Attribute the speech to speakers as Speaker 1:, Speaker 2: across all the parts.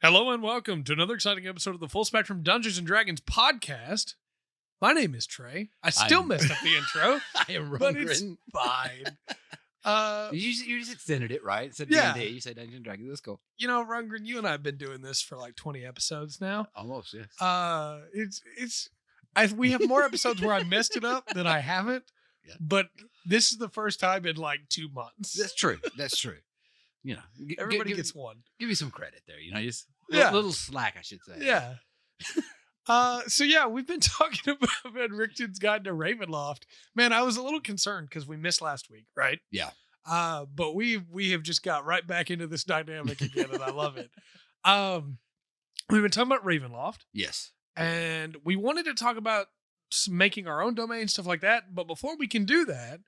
Speaker 1: Hello and welcome to another exciting episode of the Full Spectrum Dungeons and Dragons podcast. My name is Trey. I still messed up the intro,
Speaker 2: I am wrong.
Speaker 1: but it's fine.
Speaker 2: You just extended it, right? It said
Speaker 1: Yeah.
Speaker 2: D&D. You said Dungeons and Dragons. Let's go.
Speaker 1: You know, Rundgren, you and I have been doing this for like 20 episodes now.
Speaker 2: Almost, yes.
Speaker 1: We have more episodes where I messed it up than I haven't, but this is the first time in like 2 months.
Speaker 2: That's true. That's true. You know,
Speaker 1: Everybody gets one.
Speaker 2: Give you some credit there. You know, just
Speaker 1: Yeah.
Speaker 2: a little slack, I should say.
Speaker 1: Yeah. We've been talking about Richard's Guide to Ravenloft. Man, I was a little concerned because we missed last week, right?
Speaker 2: Yeah.
Speaker 1: But we have just got right back into this dynamic again, and I love it. We've been talking about Ravenloft.
Speaker 2: Yes.
Speaker 1: And we wanted to talk about making our own domain, stuff like that. But before we can do that,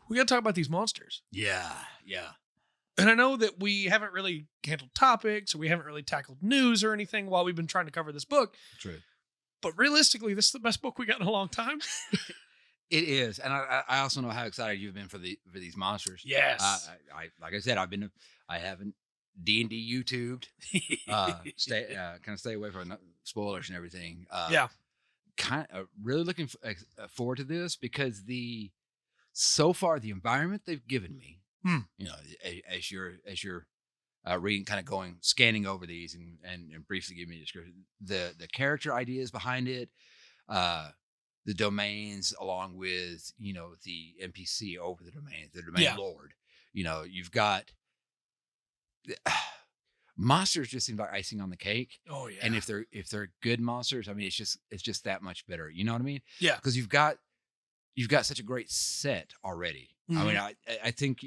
Speaker 1: we got to talk about these monsters.
Speaker 2: Yeah. Yeah.
Speaker 1: And I know that we haven't really handled topics, or we haven't really tackled news or anything while we've been trying to cover this book.
Speaker 2: True.
Speaker 1: But realistically, this is the best book we got in a long time.
Speaker 2: It is, and I also know how excited you've been for these monsters.
Speaker 1: Yes.
Speaker 2: I like I said, I haven't D&D YouTubed. Stay away from spoilers and everything. Really looking forward to this because so far the environment they've given me. You know, as you're reading, kind of scanning over these and briefly giving me a description, the character ideas behind it, the domains, along with, you know, the NPC over the domain lord. You know, you've got monsters just seem like icing on the cake.
Speaker 1: Oh yeah.
Speaker 2: And if they're good monsters, I mean, it's just that much better. You know what I mean?
Speaker 1: Yeah.
Speaker 2: Because you've got such a great set already.
Speaker 1: Mm-hmm.
Speaker 2: I mean, I think,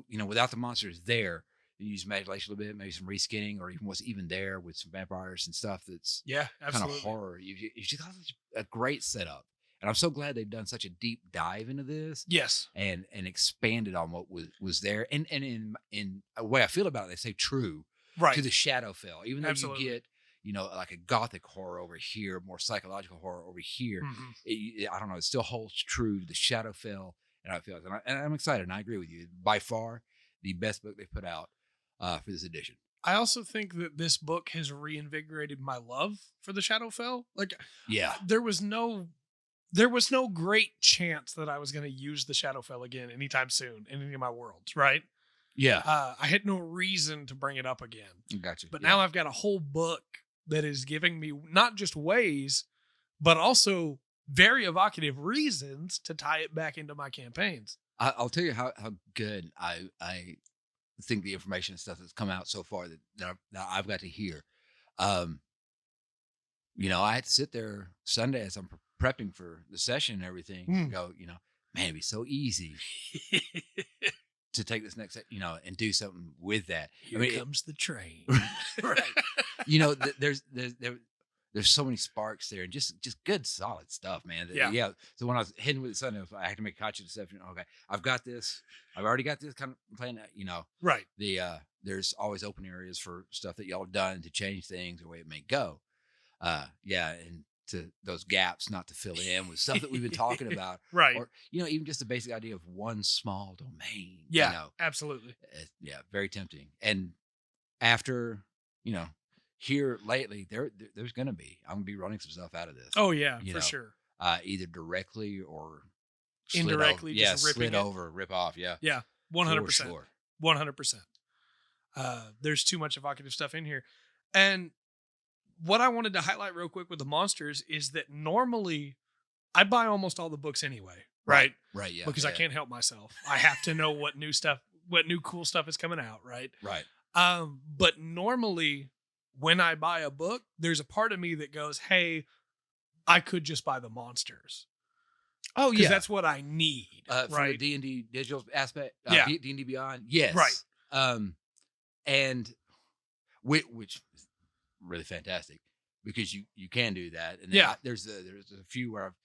Speaker 2: you know, without the monsters there, you use imagination a little bit, maybe some reskinning, or even what's even there with some vampires and stuff that's kind of horror. You've just got a great setup. And I'm so glad they've done such a deep dive into this.
Speaker 1: Yes.
Speaker 2: And expanded on what was there. And in a way I feel about it, they say true to the Shadowfell. Even though you get, you know, like a gothic horror over here, more psychological horror over here, I don't know, it still holds true to the Shadowfell. And I feel like, and I'm excited, and I agree with you. By far, the best book they put out for this edition.
Speaker 1: I also think that this book has reinvigorated my love for the Shadowfell. Like, there was no great chance that I was going to use the Shadowfell again anytime soon in any of my worlds, right?
Speaker 2: Yeah.
Speaker 1: I had no reason to bring it up again.
Speaker 2: Gotcha.
Speaker 1: But now I've got a whole book that is giving me not just ways, but also very evocative reasons to tie it back into my campaigns.
Speaker 2: I'll tell you how good I think the information and stuff that's come out so far that I've got to hear. You know, I had to sit there Sunday as I'm prepping for the session and everything and go, you know, man, it'd be so easy to take this next, you know, and do something with that.
Speaker 1: Here comes the train.
Speaker 2: Right. You know, there's so many sparks there, and just good solid stuff, man. Yeah. So when I was heading with the Sunday, I had to make a conscious decision. Okay, I've got this. I've already got this kind of plan. You know,
Speaker 1: right.
Speaker 2: There's always open areas for stuff that y'all have done to change things or the way it may go. And to those gaps not to fill in with stuff that we've been talking about.
Speaker 1: Right.
Speaker 2: Or, you know, even just the basic idea of one small domain.
Speaker 1: Yeah,
Speaker 2: you know,
Speaker 1: absolutely.
Speaker 2: Very tempting. And after, you know, here lately, there's going to be, I'm going to be running some stuff out of this.
Speaker 1: Oh yeah, for sure.
Speaker 2: Either directly or
Speaker 1: indirectly, just ripping
Speaker 2: rip off. Yeah.
Speaker 1: Yeah. 100%.
Speaker 2: Sure.
Speaker 1: 100%. There's too much evocative stuff in here. And what I wanted to highlight real quick with the monsters is that normally I buy almost all the books anyway. Right.
Speaker 2: Right. Yeah.
Speaker 1: Because I can't help myself. I have to know what new cool stuff is coming out. Right.
Speaker 2: Right.
Speaker 1: But normally when I buy a book, there's a part of me that goes, hey, I could just buy the monsters.
Speaker 2: Oh, yeah.
Speaker 1: Because that's what I need.
Speaker 2: From
Speaker 1: right.
Speaker 2: the D&D digital aspect. D&D Beyond. Yes.
Speaker 1: Right.
Speaker 2: And which is really fantastic because you can do that. And then there's a few where I've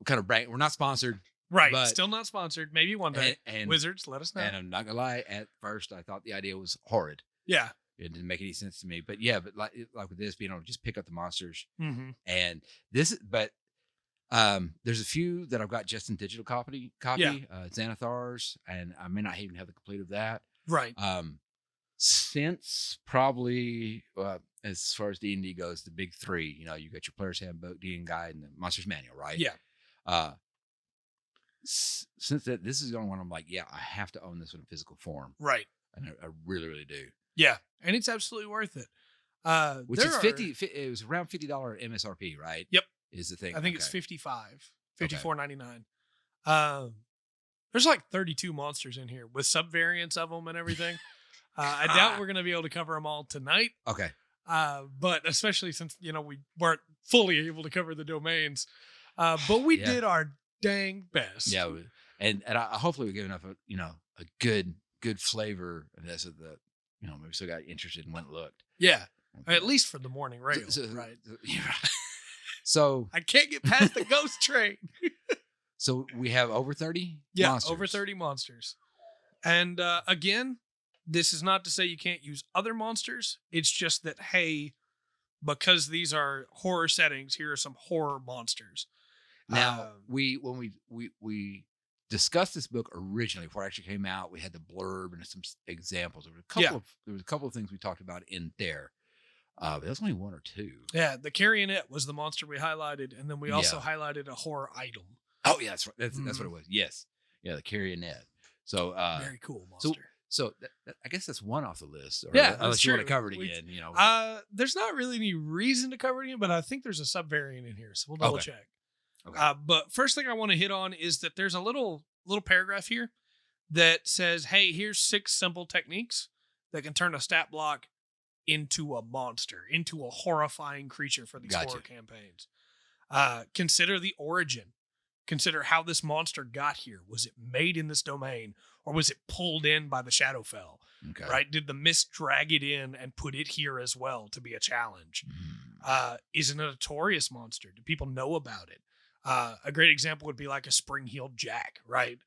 Speaker 2: kind of we're not sponsored.
Speaker 1: Right. Still not sponsored. Maybe one day.
Speaker 2: And
Speaker 1: Wizards, let us know.
Speaker 2: And I'm not going to lie. At first, I thought the idea was horrid.
Speaker 1: Yeah.
Speaker 2: It didn't make any sense to me. But yeah, like with this, being able to just pick up the monsters.
Speaker 1: Mm-hmm.
Speaker 2: And there's a few that I've got just in digital copy. Xanathar's, and I may not even have the complete of that.
Speaker 1: Right.
Speaker 2: Since probably as far as D&D goes, the big three. You got your player's handbook, D&D guide, and the monster's manual, right?
Speaker 1: Yeah.
Speaker 2: Since this is the only one I'm like, yeah, I have to own this in a physical form,
Speaker 1: right?
Speaker 2: And I really, really do.
Speaker 1: Yeah, and it's absolutely worth it.
Speaker 2: Which is 50. It was around $50 MSRP, right?
Speaker 1: Yep,
Speaker 2: is the thing.
Speaker 1: I think it's 55, $54.99. There's like 32 monsters in here with subvariants of them and everything. I doubt we're going to be able to cover them all tonight.
Speaker 2: Okay.
Speaker 1: But especially since, we weren't fully able to cover the domains. But we did our dang best.
Speaker 2: Yeah. And hopefully we give enough, a good flavor of this, maybe still got interested and went and looked.
Speaker 1: Yeah. Okay. At least for the morning rail. Right.
Speaker 2: You're right. So
Speaker 1: I can't get past the ghost train.
Speaker 2: So we have over 30
Speaker 1: monsters. Over 30 monsters. And again, this is not to say you can't use other monsters. It's just that, hey, because these are horror settings, here are some horror monsters.
Speaker 2: Now, when we discussed this book originally, before it actually came out, we had the blurb and some examples. There was a couple of things we talked about in there. But that's only one or two.
Speaker 1: Yeah, the Carrionet was the monster we highlighted, and then we also highlighted a horror item.
Speaker 2: Oh yeah, that's right. That's what it was. Yes, yeah, the Carrionet. So
Speaker 1: very cool monster.
Speaker 2: So I guess that's one off the list. Or
Speaker 1: unless
Speaker 2: you want to cover it again,
Speaker 1: There's not really any reason to cover it again, but I think there's a subvariant in here, so we'll double check.
Speaker 2: Okay.
Speaker 1: But first thing I want to hit on is that there's a little paragraph here that says, "Hey, here's 6 simple techniques that can turn a stat block into a monster, into a horrifying creature for these horror campaigns. Consider the origin. Consider how this monster got here. Was it made in this domain, or was it pulled in by the Shadowfell?
Speaker 2: Okay.
Speaker 1: Right? Did the mist drag it in and put it here as well to be a challenge? Is it a notorious monster? Do people know about it? A great example would be like a spring-heeled jack, right?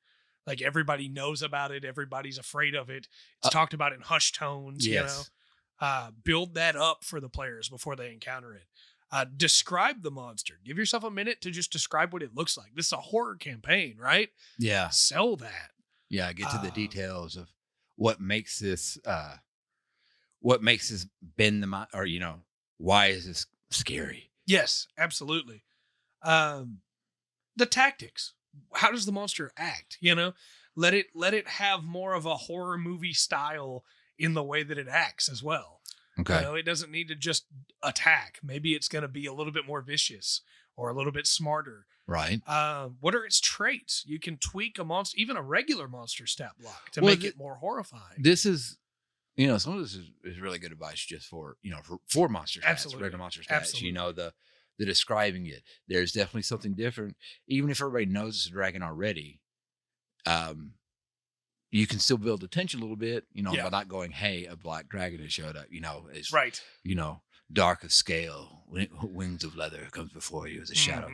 Speaker 1: Like everybody knows about it. Everybody's afraid of it. It's talked about in hushed tones, build that up for the players before they encounter it. Describe the monster. Give yourself a minute to just describe what it looks like. This is a horror campaign, right?
Speaker 2: Yeah.
Speaker 1: Sell that.
Speaker 2: Yeah. Get to the details of what makes this bend the mind, or, why is this scary?
Speaker 1: Yes, absolutely. The tactics. How does the monster act? Let it have more of a horror movie style in the way that it acts as well.
Speaker 2: Okay.
Speaker 1: It doesn't need to just attack. Maybe it's going to be a little bit more vicious or a little bit smarter.
Speaker 2: Right.
Speaker 1: What are its traits? You can tweak a monster, even a regular monster stat block to make it more horrifying.
Speaker 2: This is, some of this is really good advice just for monster stats,
Speaker 1: absolutely,
Speaker 2: regular monster stats.
Speaker 1: Absolutely.
Speaker 2: The describing it. There's definitely something different. Even if everybody knows it's a dragon already, you can still build the tension a little bit, by not going, hey, a black dragon has showed up, it's
Speaker 1: right.
Speaker 2: Dark of scale, wings of leather comes before you as a shadow.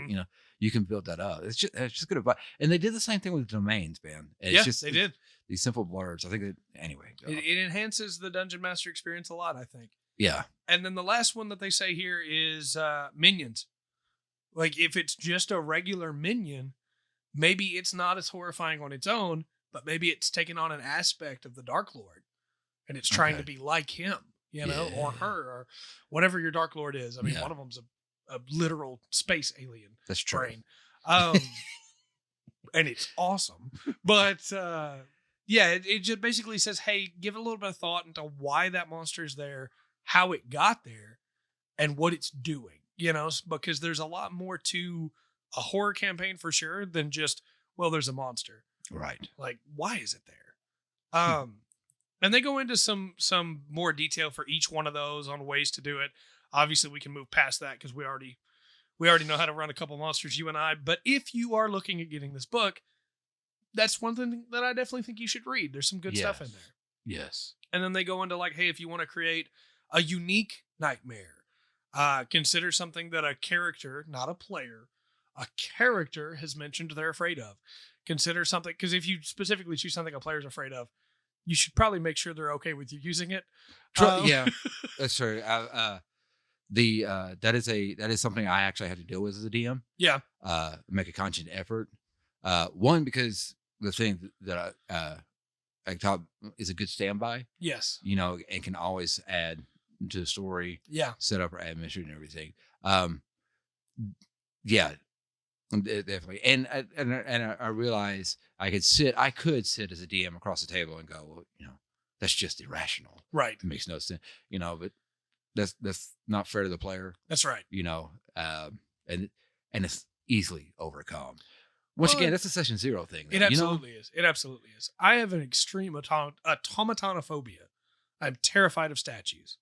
Speaker 2: You can build that up. It's just good advice. And they did the same thing with domains, man.
Speaker 1: They did.
Speaker 2: These simple blurbs. I think anyway.
Speaker 1: It enhances the dungeon master experience a lot, I think.
Speaker 2: Yeah.
Speaker 1: And then the last one that they say here is minions. Like if it's just a regular minion, maybe it's not as horrifying on its own, but maybe it's taking on an aspect of the Dark Lord and it's trying to be like him, or her, or whatever your Dark Lord is. I mean, one of them's a literal space alien.
Speaker 2: That's true.
Speaker 1: Brain. And it's awesome. But it just basically says, hey, give it a little bit of thought into why that monster is there, how it got there, and what it's doing, because there's a lot more to a horror campaign for sure than just, well, there's a monster.
Speaker 2: Right.
Speaker 1: Like, why is it there? And they go into some more detail for each one of those on ways to do it. Obviously, we can move past that because we already know how to run a couple monsters, you and I. But if you are looking at getting this book, that's one thing that I definitely think you should read. There's some good stuff in there.
Speaker 2: Yes.
Speaker 1: And then they go into like, hey, if you want to create a unique nightmare, consider something that a character, not a player, a character has mentioned they're afraid of. Consider something, because if you specifically choose something a player's afraid of, you should probably make sure they're okay with you using it.
Speaker 2: Yeah, that's true. That is something I actually had to deal with as a DM.
Speaker 1: Yeah.
Speaker 2: Make a conscious effort. One, because the thing that top is a good standby.
Speaker 1: Yes.
Speaker 2: You know, and can always add to the story.
Speaker 1: Yeah.
Speaker 2: Set up or add mystery and everything. Yeah, definitely. And I realize I could sit as a DM across the table and go, well, you know, that's just irrational.
Speaker 1: Right.
Speaker 2: It makes no sense. You know, but that's not fair to the player.
Speaker 1: That's right.
Speaker 2: You know, and it's easily overcome. Once again, that's a session 0 thing.
Speaker 1: Though, it absolutely is. It absolutely is. I have an extreme automatonophobia. I'm terrified of statues.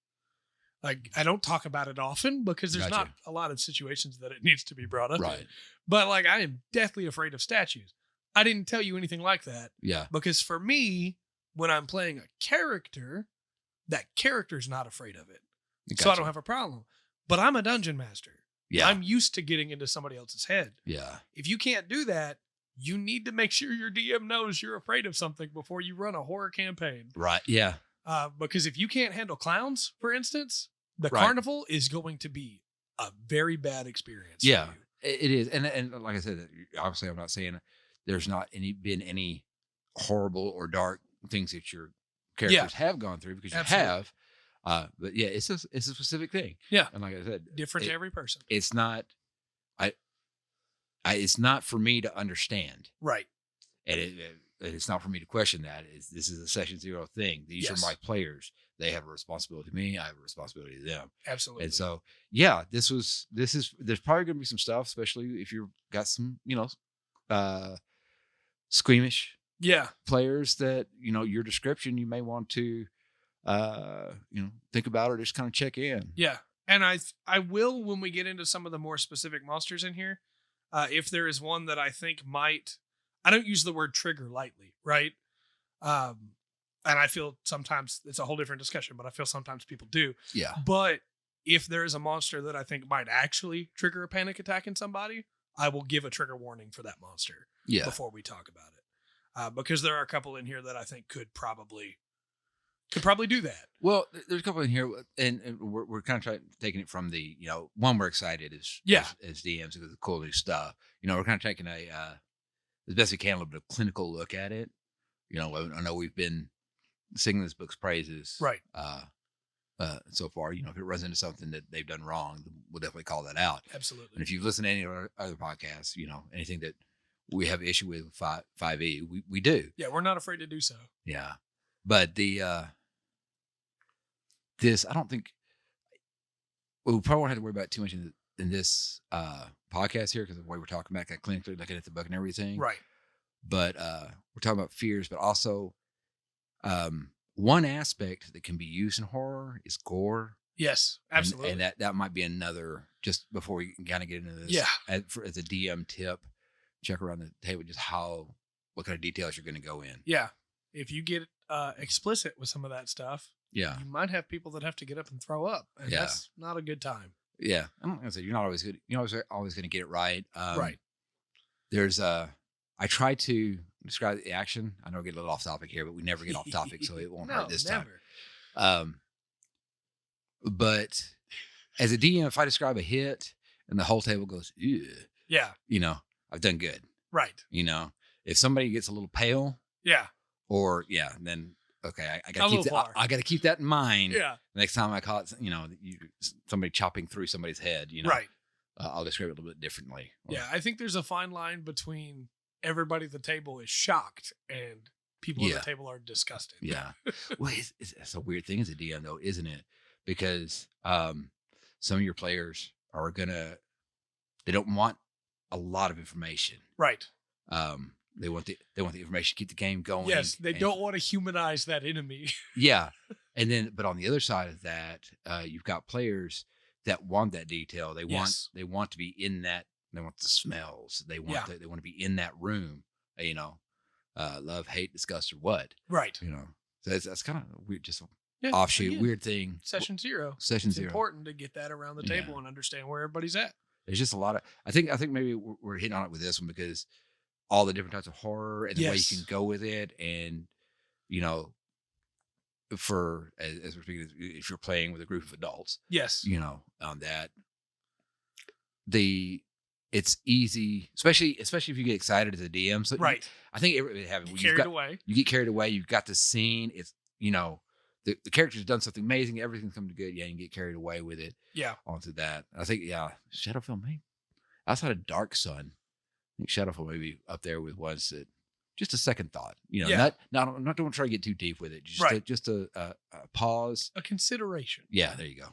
Speaker 1: Like, I don't talk about it often because there's not a lot of situations that it needs to be brought up.
Speaker 2: Right.
Speaker 1: In. But like, I am deathly afraid of statues. I didn't tell you anything like that.
Speaker 2: Yeah.
Speaker 1: Because for me, when I'm playing a character, that character's not afraid of it. So I don't have a problem. But I'm a dungeon master. Yeah. I'm used to getting into somebody else's head.
Speaker 2: Yeah.
Speaker 1: If you can't do that, you need to make sure your DM knows you're afraid of something before you run a horror campaign.
Speaker 2: Right. Yeah.
Speaker 1: Because if you can't handle clowns, for instance, the carnival is going to be a very bad experience.
Speaker 2: Yeah, it is. And like I said, obviously I'm not saying there's not been any horrible or dark things that your characters have gone through, because you have. But yeah, it's a specific thing.
Speaker 1: Yeah.
Speaker 2: And like I said,
Speaker 1: different to every person.
Speaker 2: It's not, it's not for me to understand.
Speaker 1: Right.
Speaker 2: And it's not for me to question that. This is a session 0 thing. These are my players. They have a responsibility to me. I have a responsibility to them.
Speaker 1: Absolutely.
Speaker 2: And so, yeah, there's probably going to be some stuff, especially if you've got some, you know, squeamish players that, you know, your description, you may want to, you know, think about or just kind of check in.
Speaker 1: Yeah. And I will, when we get into some of the more specific monsters in here, if there is one that I think might, I don't use the word trigger lightly, right? And I feel sometimes it's a whole different discussion, but I feel sometimes people do.
Speaker 2: Yeah.
Speaker 1: But if there is a monster that I think might actually trigger a panic attack in somebody, I will give a trigger warning for that monster before we talk about it. Because there are a couple in here that I think could probably do that.
Speaker 2: Well, there's a couple in here, and we're kind of taking it from the, you know, one, we're excited as DMs because of the cool new stuff. You know, we're kind of taking as best we can, a little bit of clinical look at it. You know, I know we've been singing this book's praises,
Speaker 1: right?
Speaker 2: So far, you know, if it runs into something that they've done wrong, we'll definitely call that out.
Speaker 1: Absolutely.
Speaker 2: And if you've listened to any of our other podcasts, you know, anything that we have issue with 5e, we do.
Speaker 1: Yeah, we're not afraid to do so.
Speaker 2: Yeah, but this, I don't think we probably won't have to worry about too much in this podcast here because of the way we're talking about, kind of clinically looking at the book and everything,
Speaker 1: right?
Speaker 2: But we're talking about fears, but also one aspect that can be used in horror is gore.
Speaker 1: Yes, absolutely.
Speaker 2: And that might be another, just before we can kind of get into this.
Speaker 1: Yeah.
Speaker 2: As a DM tip, check around the table just what kind of details you're going to go in.
Speaker 1: Yeah. If you get explicit with some of that stuff, you might have people that have to get up and throw up. And that's not a good time.
Speaker 2: Yeah. I'm not going to say you're not always good. You're always going to get it right.
Speaker 1: Right.
Speaker 2: There's I try to describe the action. I know we get a little off topic here, but we never get off topic, so it won't hurt this time. But as a DM, if I describe a hit and the whole table goes, ew, you know, I've done good.
Speaker 1: Right.
Speaker 2: You know, if somebody gets a little pale, then okay, I got to keep that. I got to keep that in mind.
Speaker 1: Yeah.
Speaker 2: Next time I call it, you know, somebody chopping through somebody's head, you know,
Speaker 1: right.
Speaker 2: I'll describe it a little bit differently.
Speaker 1: Yeah, I think there's a fine line between everybody at the table is shocked and people at the table are disgusted.
Speaker 2: Yeah. Well, it's a weird thing as a DM though, isn't it? Because some of your players are they don't want a lot of information.
Speaker 1: Right.
Speaker 2: They want the information to keep the game going.
Speaker 1: Yes, they don't want to humanize that enemy.
Speaker 2: Yeah. And then, but on the other side of that, you've got players that want that detail. They want to be in that. They want the smells. They want they want to be in that room. You know, love, hate, disgust, or what?
Speaker 1: Right.
Speaker 2: You know, so that's kind of weird. Just offshoot, weird thing.
Speaker 1: Session 0.
Speaker 2: Session 0.
Speaker 1: It's important to get that around the table and understand where everybody's at.
Speaker 2: There's just a lot of. I think maybe we're hitting on it with this one because all the different types of horror and the way you can go with it, and you know, for as we're speaking, if you're playing with a group of adults,
Speaker 1: yes,
Speaker 2: you know, that it's easy, especially if you get excited as a DM. So
Speaker 1: right.
Speaker 2: I think everybody have it.
Speaker 1: You get
Speaker 2: carried away. You've got the scene. It's, the character's done something amazing. Everything's come to good. Yeah, you can get carried away with it.
Speaker 1: Yeah.
Speaker 2: Onto that. I think, Shadowfell, maybe outside of Dark Sun, I think Shadowfell may be up there with ones that just a second thought. I'm not going to try to get too deep with it. Just a pause.
Speaker 1: A consideration.
Speaker 2: Yeah, there you go.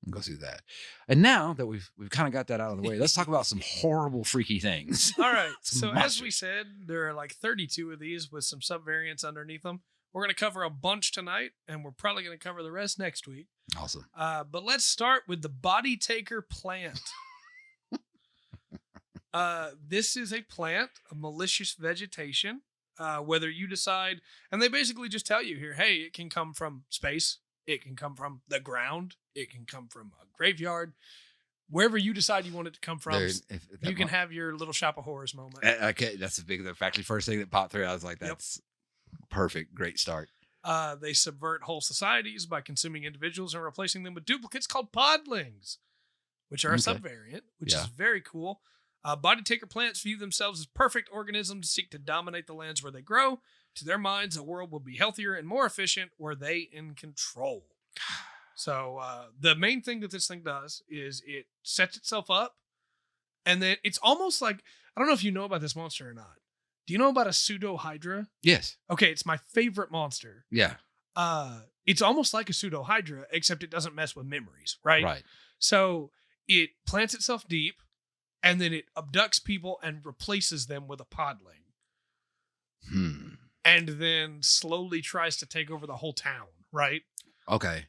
Speaker 2: Go through that. And now that we've kind of got that out of the way, let's talk about some horrible, freaky things.
Speaker 1: All right. So monsters. As we said, there are like 32 of these with some subvariants underneath them. We're going to cover a bunch tonight, and we're probably going to cover the rest next week.
Speaker 2: Awesome.
Speaker 1: But let's start with the Body Taker plant. This is a plant, a malicious vegetation. Whether you decide, and they basically just tell you here, hey, it can come from space. It can come from the ground. It can come from a graveyard. Wherever you decide you want it to come from, you can have your little shop of horrors moment.
Speaker 2: Okay, that's actually first thing that popped through. I was like, that's perfect. Great start.
Speaker 1: They subvert whole societies by consuming individuals and replacing them with duplicates called podlings, which are a subvariant, which is very cool. Body Taker plants view themselves as perfect organisms to seek to dominate the lands where they grow. To their minds, a world will be healthier and more efficient were they in control. So the main thing that this thing does is it sets itself up, and then it's almost like, I don't know if you know about this monster or not. Do you know about a pseudo hydra?
Speaker 2: Yes.
Speaker 1: Okay, it's my favorite monster.
Speaker 2: Yeah.
Speaker 1: It's almost like a pseudo hydra, except it doesn't mess with memories, right?
Speaker 2: Right.
Speaker 1: So it plants itself deep, and then it abducts people and replaces them with a podling. And then slowly tries to take over the whole town, right?
Speaker 2: Okay.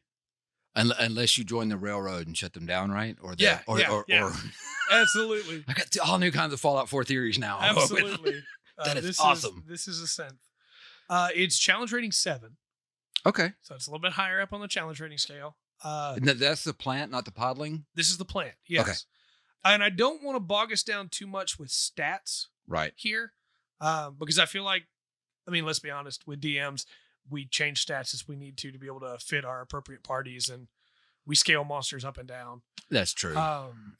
Speaker 2: Unless you join the railroad and shut them down, right? Or
Speaker 1: Absolutely.
Speaker 2: I got all new kinds of Fallout 4 theories now.
Speaker 1: Absolutely.
Speaker 2: That is awesome.
Speaker 1: This is a synth. It's challenge rating 7.
Speaker 2: Okay.
Speaker 1: So it's a little bit higher up on the challenge rating scale.
Speaker 2: That's the plant, not the podling?
Speaker 1: This is the plant, yes. Okay. And I don't want to bog us down too much with stats here, because I feel like, let's be honest, with DMs, we change stats as we need to be able to fit our appropriate parties, and we scale monsters up and down.
Speaker 2: That's true.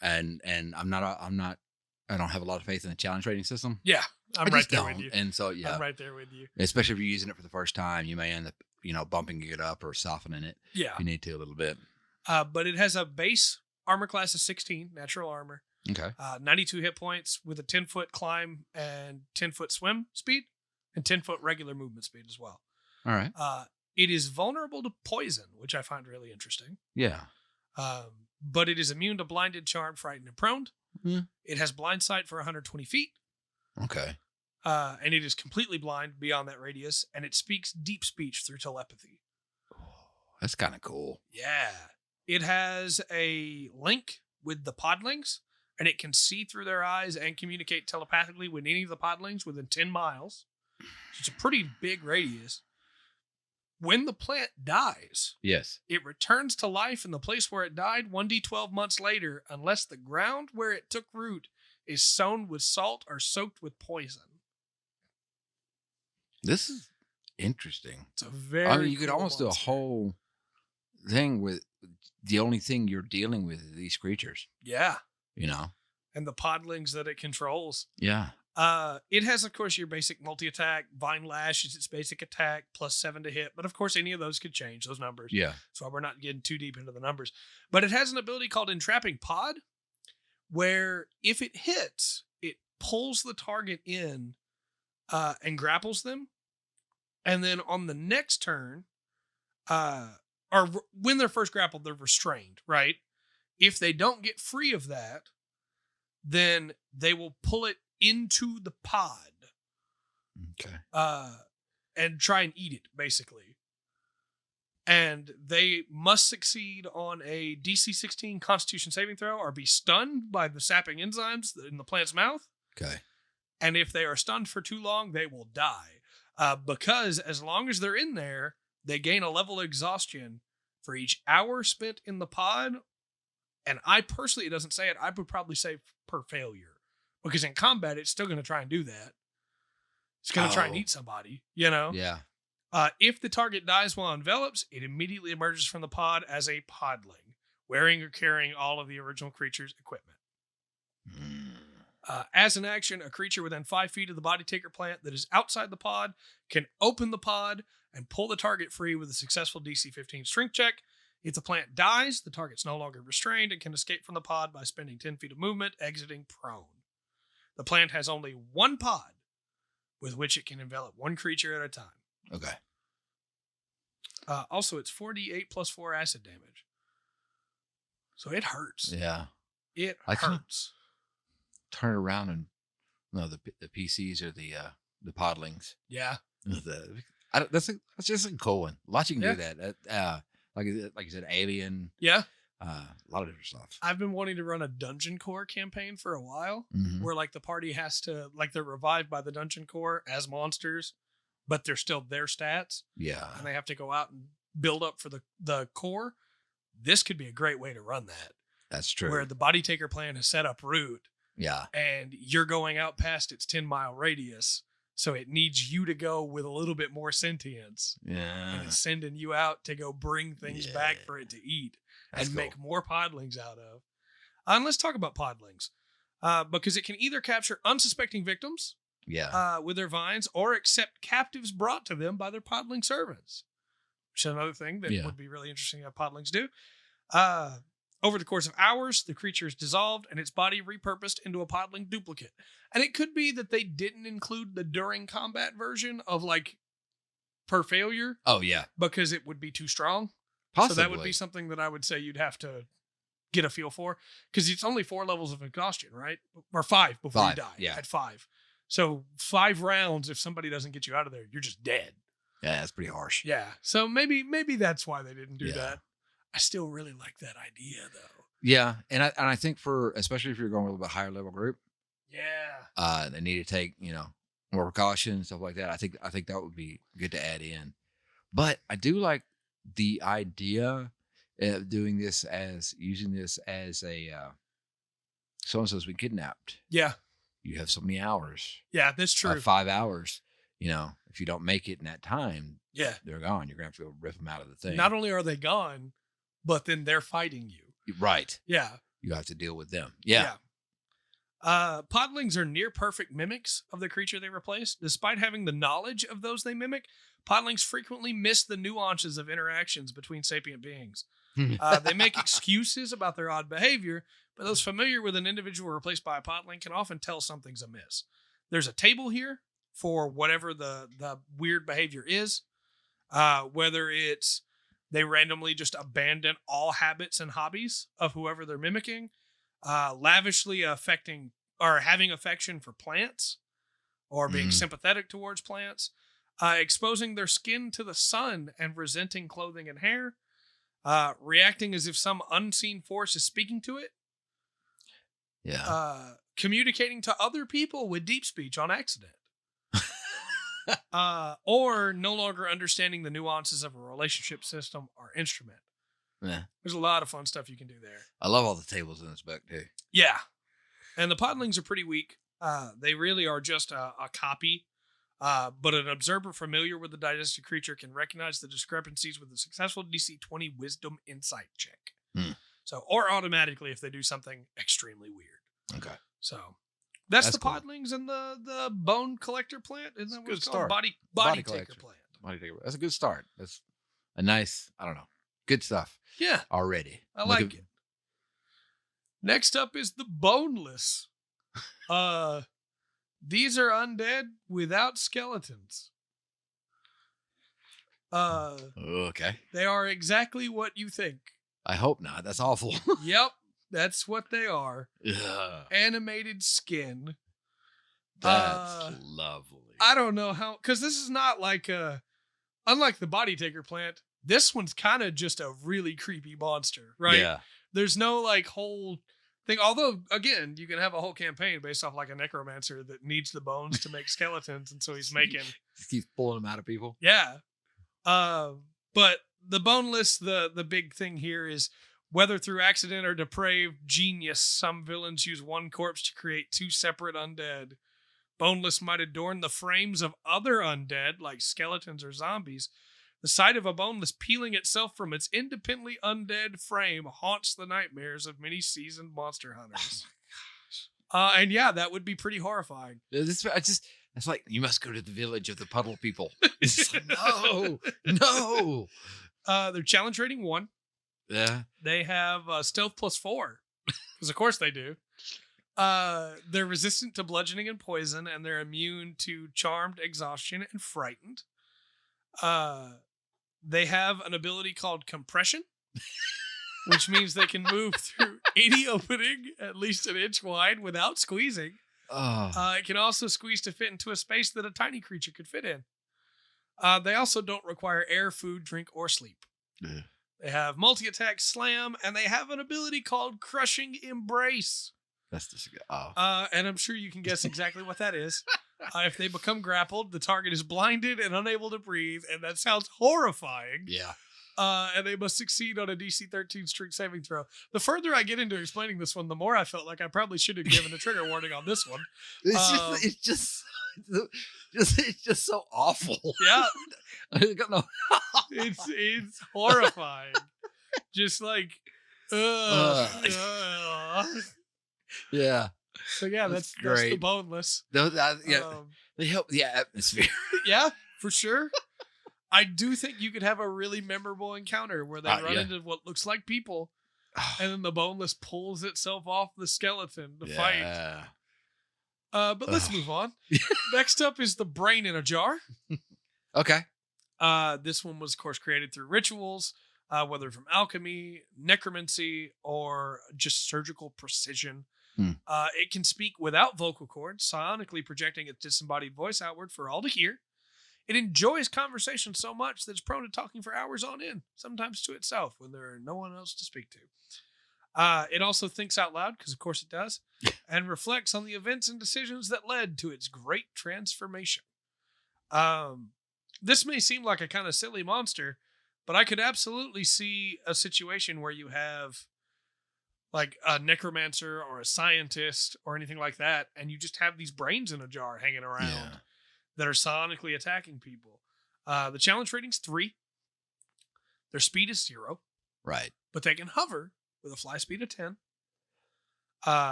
Speaker 2: And I don't have a lot of faith in the challenge rating system.
Speaker 1: Yeah, I'm right there with you.
Speaker 2: And so,
Speaker 1: I'm right there with you.
Speaker 2: Especially if you're using it for the first time, you may end up, bumping it up or softening it.
Speaker 1: Yeah.
Speaker 2: If you need to a little bit.
Speaker 1: But it has a base armor class of 16, natural armor.
Speaker 2: Okay.
Speaker 1: 92 hit points with a 10-foot climb and 10-foot swim speed and 10-foot regular movement speed as well.
Speaker 2: All right.
Speaker 1: It is vulnerable to poison, which I find really interesting.
Speaker 2: Yeah.
Speaker 1: But it is immune to blinded, charmed, frightened, and prone.
Speaker 2: Mm.
Speaker 1: It has blind sight for 120 feet.
Speaker 2: Okay.
Speaker 1: And it is completely blind beyond that radius, and it speaks deep speech through telepathy.
Speaker 2: That's kind of cool.
Speaker 1: Yeah. It has a link with the podlings, and it can see through their eyes and communicate telepathically with any of the podlings within 10 miles. It's a pretty big radius. When the plant dies,
Speaker 2: yes,
Speaker 1: it returns to life in the place where it died 1d12 months later, unless the ground where it took root is sown with salt or soaked with poison.
Speaker 2: This is interesting.
Speaker 1: It's a very
Speaker 2: you could almost do a whole thing with the only thing you're dealing with is these creatures.
Speaker 1: Yeah.
Speaker 2: And
Speaker 1: the podlings that it controls.
Speaker 2: Yeah.
Speaker 1: It has, of course, your basic multi-attack. Vine Lash is its basic attack, +7 to hit. But, of course, any of those could change, those numbers.
Speaker 2: Yeah.
Speaker 1: So we're not getting too deep into the numbers. But it has an ability called Entrapping Pod, where if it hits, it pulls the target in and grapples them. And then on the next turn, or when they're first grappled, they're restrained, right? If they don't get free of that, then they will pull it into the pod.
Speaker 2: Okay.
Speaker 1: And try and eat it, basically. And they must succeed on a DC 16 Constitution saving throw or be stunned by the sapping enzymes in the plant's mouth.
Speaker 2: Okay.
Speaker 1: And if they are stunned for too long, they will die. Because as long as they're in there, they gain a level of exhaustion for each hour spent in the pod. And I personally, it doesn't say it, I would probably say per failure. Because in combat, it's still going to try and do that. It's going to try and eat somebody,
Speaker 2: Yeah.
Speaker 1: If the target dies while envelops, it immediately emerges from the pod as a podling, wearing or carrying all of the original creature's equipment. As an action, a creature within 5 feet of the body taker plant that is outside the pod can open the pod and pull the target free with a successful DC 15 strength check. If the plant dies, the target's no longer restrained and can escape from the pod by spending 10 feet of movement, exiting prone. The plant has only one pod with which it can envelop one creature at a time.
Speaker 2: Okay.
Speaker 1: Also, it's 4d8 plus 4 acid damage. So it hurts.
Speaker 2: Yeah.
Speaker 1: It hurts.
Speaker 2: Turn around and the PCs or the podlings.
Speaker 1: Yeah.
Speaker 2: That's just a cool one. Lots you can do that. Like you said, Alien.
Speaker 1: Yeah.
Speaker 2: A lot of different stuff.
Speaker 1: I've been wanting to run a Dungeon Core campaign for a while, where like the party has to, like, they're revived by the Dungeon Core as monsters, but they're still their stats.
Speaker 2: Yeah.
Speaker 1: And they have to go out and build up for the core. This could be a great way to run that.
Speaker 2: That's true.
Speaker 1: Where the body taker plan has set up route.
Speaker 2: Yeah.
Speaker 1: And you're going out past its 10-mile radius. So it needs you to go with a little bit more sentience.
Speaker 2: Yeah.
Speaker 1: And it's sending you out to go bring things back for it to eat.
Speaker 2: That's
Speaker 1: and
Speaker 2: cool.
Speaker 1: make more podlings out of. And let's talk about podlings. Because it can either capture unsuspecting victims with their vines or accept captives brought to them by their podling servants. Which is another thing that would be really interesting to have podlings do. Over the course of hours, the creature is dissolved and its body repurposed into a podling duplicate. And it could be that they didn't include the during combat version of like per failure.
Speaker 2: Oh, yeah.
Speaker 1: Because it would be too strong.
Speaker 2: Possibly.
Speaker 1: So that would be something that I would say you'd have to get a feel for. Because it's only 4 levels of exhaustion, right? Or 5 before you die.
Speaker 2: Yeah.
Speaker 1: At 5. So 5 rounds, if somebody doesn't get you out of there, you're just dead.
Speaker 2: Yeah, that's pretty harsh.
Speaker 1: Yeah. So maybe that's why they didn't do that. I still really like that idea, though.
Speaker 2: Yeah, and I think especially if you're going with a little bit higher level group, they need to take more precautions, stuff like that. I think that would be good to add in. But I do like the idea of using this as a so and so's been kidnapped.
Speaker 1: Yeah,
Speaker 2: you have so many hours.
Speaker 1: Yeah, that's true.
Speaker 2: 5 hours. If you don't make it in that time, they're gone. You're gonna have to go rip them out of the thing.
Speaker 1: Not only are they gone, but then they're fighting you.
Speaker 2: Right.
Speaker 1: Yeah.
Speaker 2: You have to deal with them. Yeah.
Speaker 1: Podlings are near perfect mimics of the creature they replace. Despite having the knowledge of those they mimic, podlings frequently miss the nuances of interactions between sapient beings. They make excuses about their odd behavior, but those familiar with an individual replaced by a podling can often tell something's amiss. There's a table here for whatever the weird behavior is, whether it's they randomly just abandon all habits and hobbies of whoever they're mimicking, lavishly affecting or having affection for plants, or being sympathetic towards plants, exposing their skin to the sun and resenting clothing and hair, reacting as if some unseen force is speaking to it, communicating to other people with deep speech on accident. Or no longer understanding the nuances of a relationship system or instrument.
Speaker 2: Yeah.
Speaker 1: There's a lot of fun stuff you can do there.
Speaker 2: I love all the tables in this book, too.
Speaker 1: Yeah. And the podlings are pretty weak. They really are just a copy. But an observer familiar with the digested creature can recognize the discrepancies with a successful DC 20 Wisdom Insight check. So, or automatically if they do something extremely weird.
Speaker 2: Okay.
Speaker 1: So that's the
Speaker 2: cool.
Speaker 1: podlings and the bone collector plant. Isn't that what it's called?
Speaker 2: Start.
Speaker 1: Body taker plant.
Speaker 2: Body taker. That's a good start. That's a nice, good stuff.
Speaker 1: Yeah.
Speaker 2: Already.
Speaker 1: I like it. Next up is the boneless. These are undead without skeletons.
Speaker 2: Okay.
Speaker 1: They are exactly what you think.
Speaker 2: I hope not. That's awful.
Speaker 1: Yep. That's what they are.
Speaker 2: Ugh.
Speaker 1: Animated skin.
Speaker 2: That's lovely.
Speaker 1: I don't know how, because this is not like unlike the body taker plant, this one's kind of just a really creepy monster, right?
Speaker 2: Yeah.
Speaker 1: There's no like whole thing. Although, again, you can have a whole campaign based off like a necromancer that needs the bones to make skeletons. And so he's making.
Speaker 2: He keeps pulling them out of people.
Speaker 1: Yeah. But the boneless, the big thing here is whether through accident or depraved genius, some villains use one corpse to create 2 separate undead. Boneless might adorn the frames of other undead, like skeletons or zombies. The sight of a boneless peeling itself from its independently undead frame haunts the nightmares of many seasoned monster hunters. And yeah, that would be pretty horrifying.
Speaker 2: It's like, you must go to the village of the puddle people. It's like, no.
Speaker 1: Their challenge rating 1.
Speaker 2: Yeah.
Speaker 1: They have stealth +4, because of course they do. They're resistant to bludgeoning and poison, and they're immune to charmed, exhaustion, and frightened. They have an ability called compression, which means they can move through any opening at least an inch wide without squeezing. It can also squeeze to fit into a space that a tiny creature could fit in. They also don't require air, food, drink, or sleep. Yeah. They have multi-attack slam, and they have an ability called crushing embrace.
Speaker 2: That's just
Speaker 1: and I'm sure you can guess exactly what that is. If they become grappled, the target is blinded and unable to breathe, and that sounds horrifying.
Speaker 2: Yeah.
Speaker 1: And they must succeed on a DC 13 strength saving throw. The further I get into explaining this one, the more I felt like I probably should have given a trigger warning on this one.
Speaker 2: It's just so awful.
Speaker 1: Yeah.
Speaker 2: No.
Speaker 1: It's horrifying. Just like,
Speaker 2: yeah.
Speaker 1: So yeah, that's the boneless.
Speaker 2: They help the atmosphere.
Speaker 1: Yeah, for sure. I do think you could have a really memorable encounter where they run into what looks like people, and then the boneless pulls itself off the skeleton to fight. But let's move on. Next up is the brain in a jar.
Speaker 2: Okay.
Speaker 1: This one was, of course, created through rituals, whether from alchemy, necromancy, or just surgical precision. It can speak without vocal cords, psionically projecting its disembodied voice outward for all to hear. It enjoys conversation so much that it's prone to talking for hours on end, sometimes to itself when there are no one else to speak to. It also thinks out loud, because of course it does, and reflects on the events and decisions that led to its great transformation. This may seem like a kind of silly monster, but I could absolutely see a situation where you have like a necromancer or a scientist or anything like that, and you just have these brains in a jar hanging around that are psionically attacking people. The challenge rating's 3. Their speed is 0.
Speaker 2: Right.
Speaker 1: But they can hover with a fly speed of 10.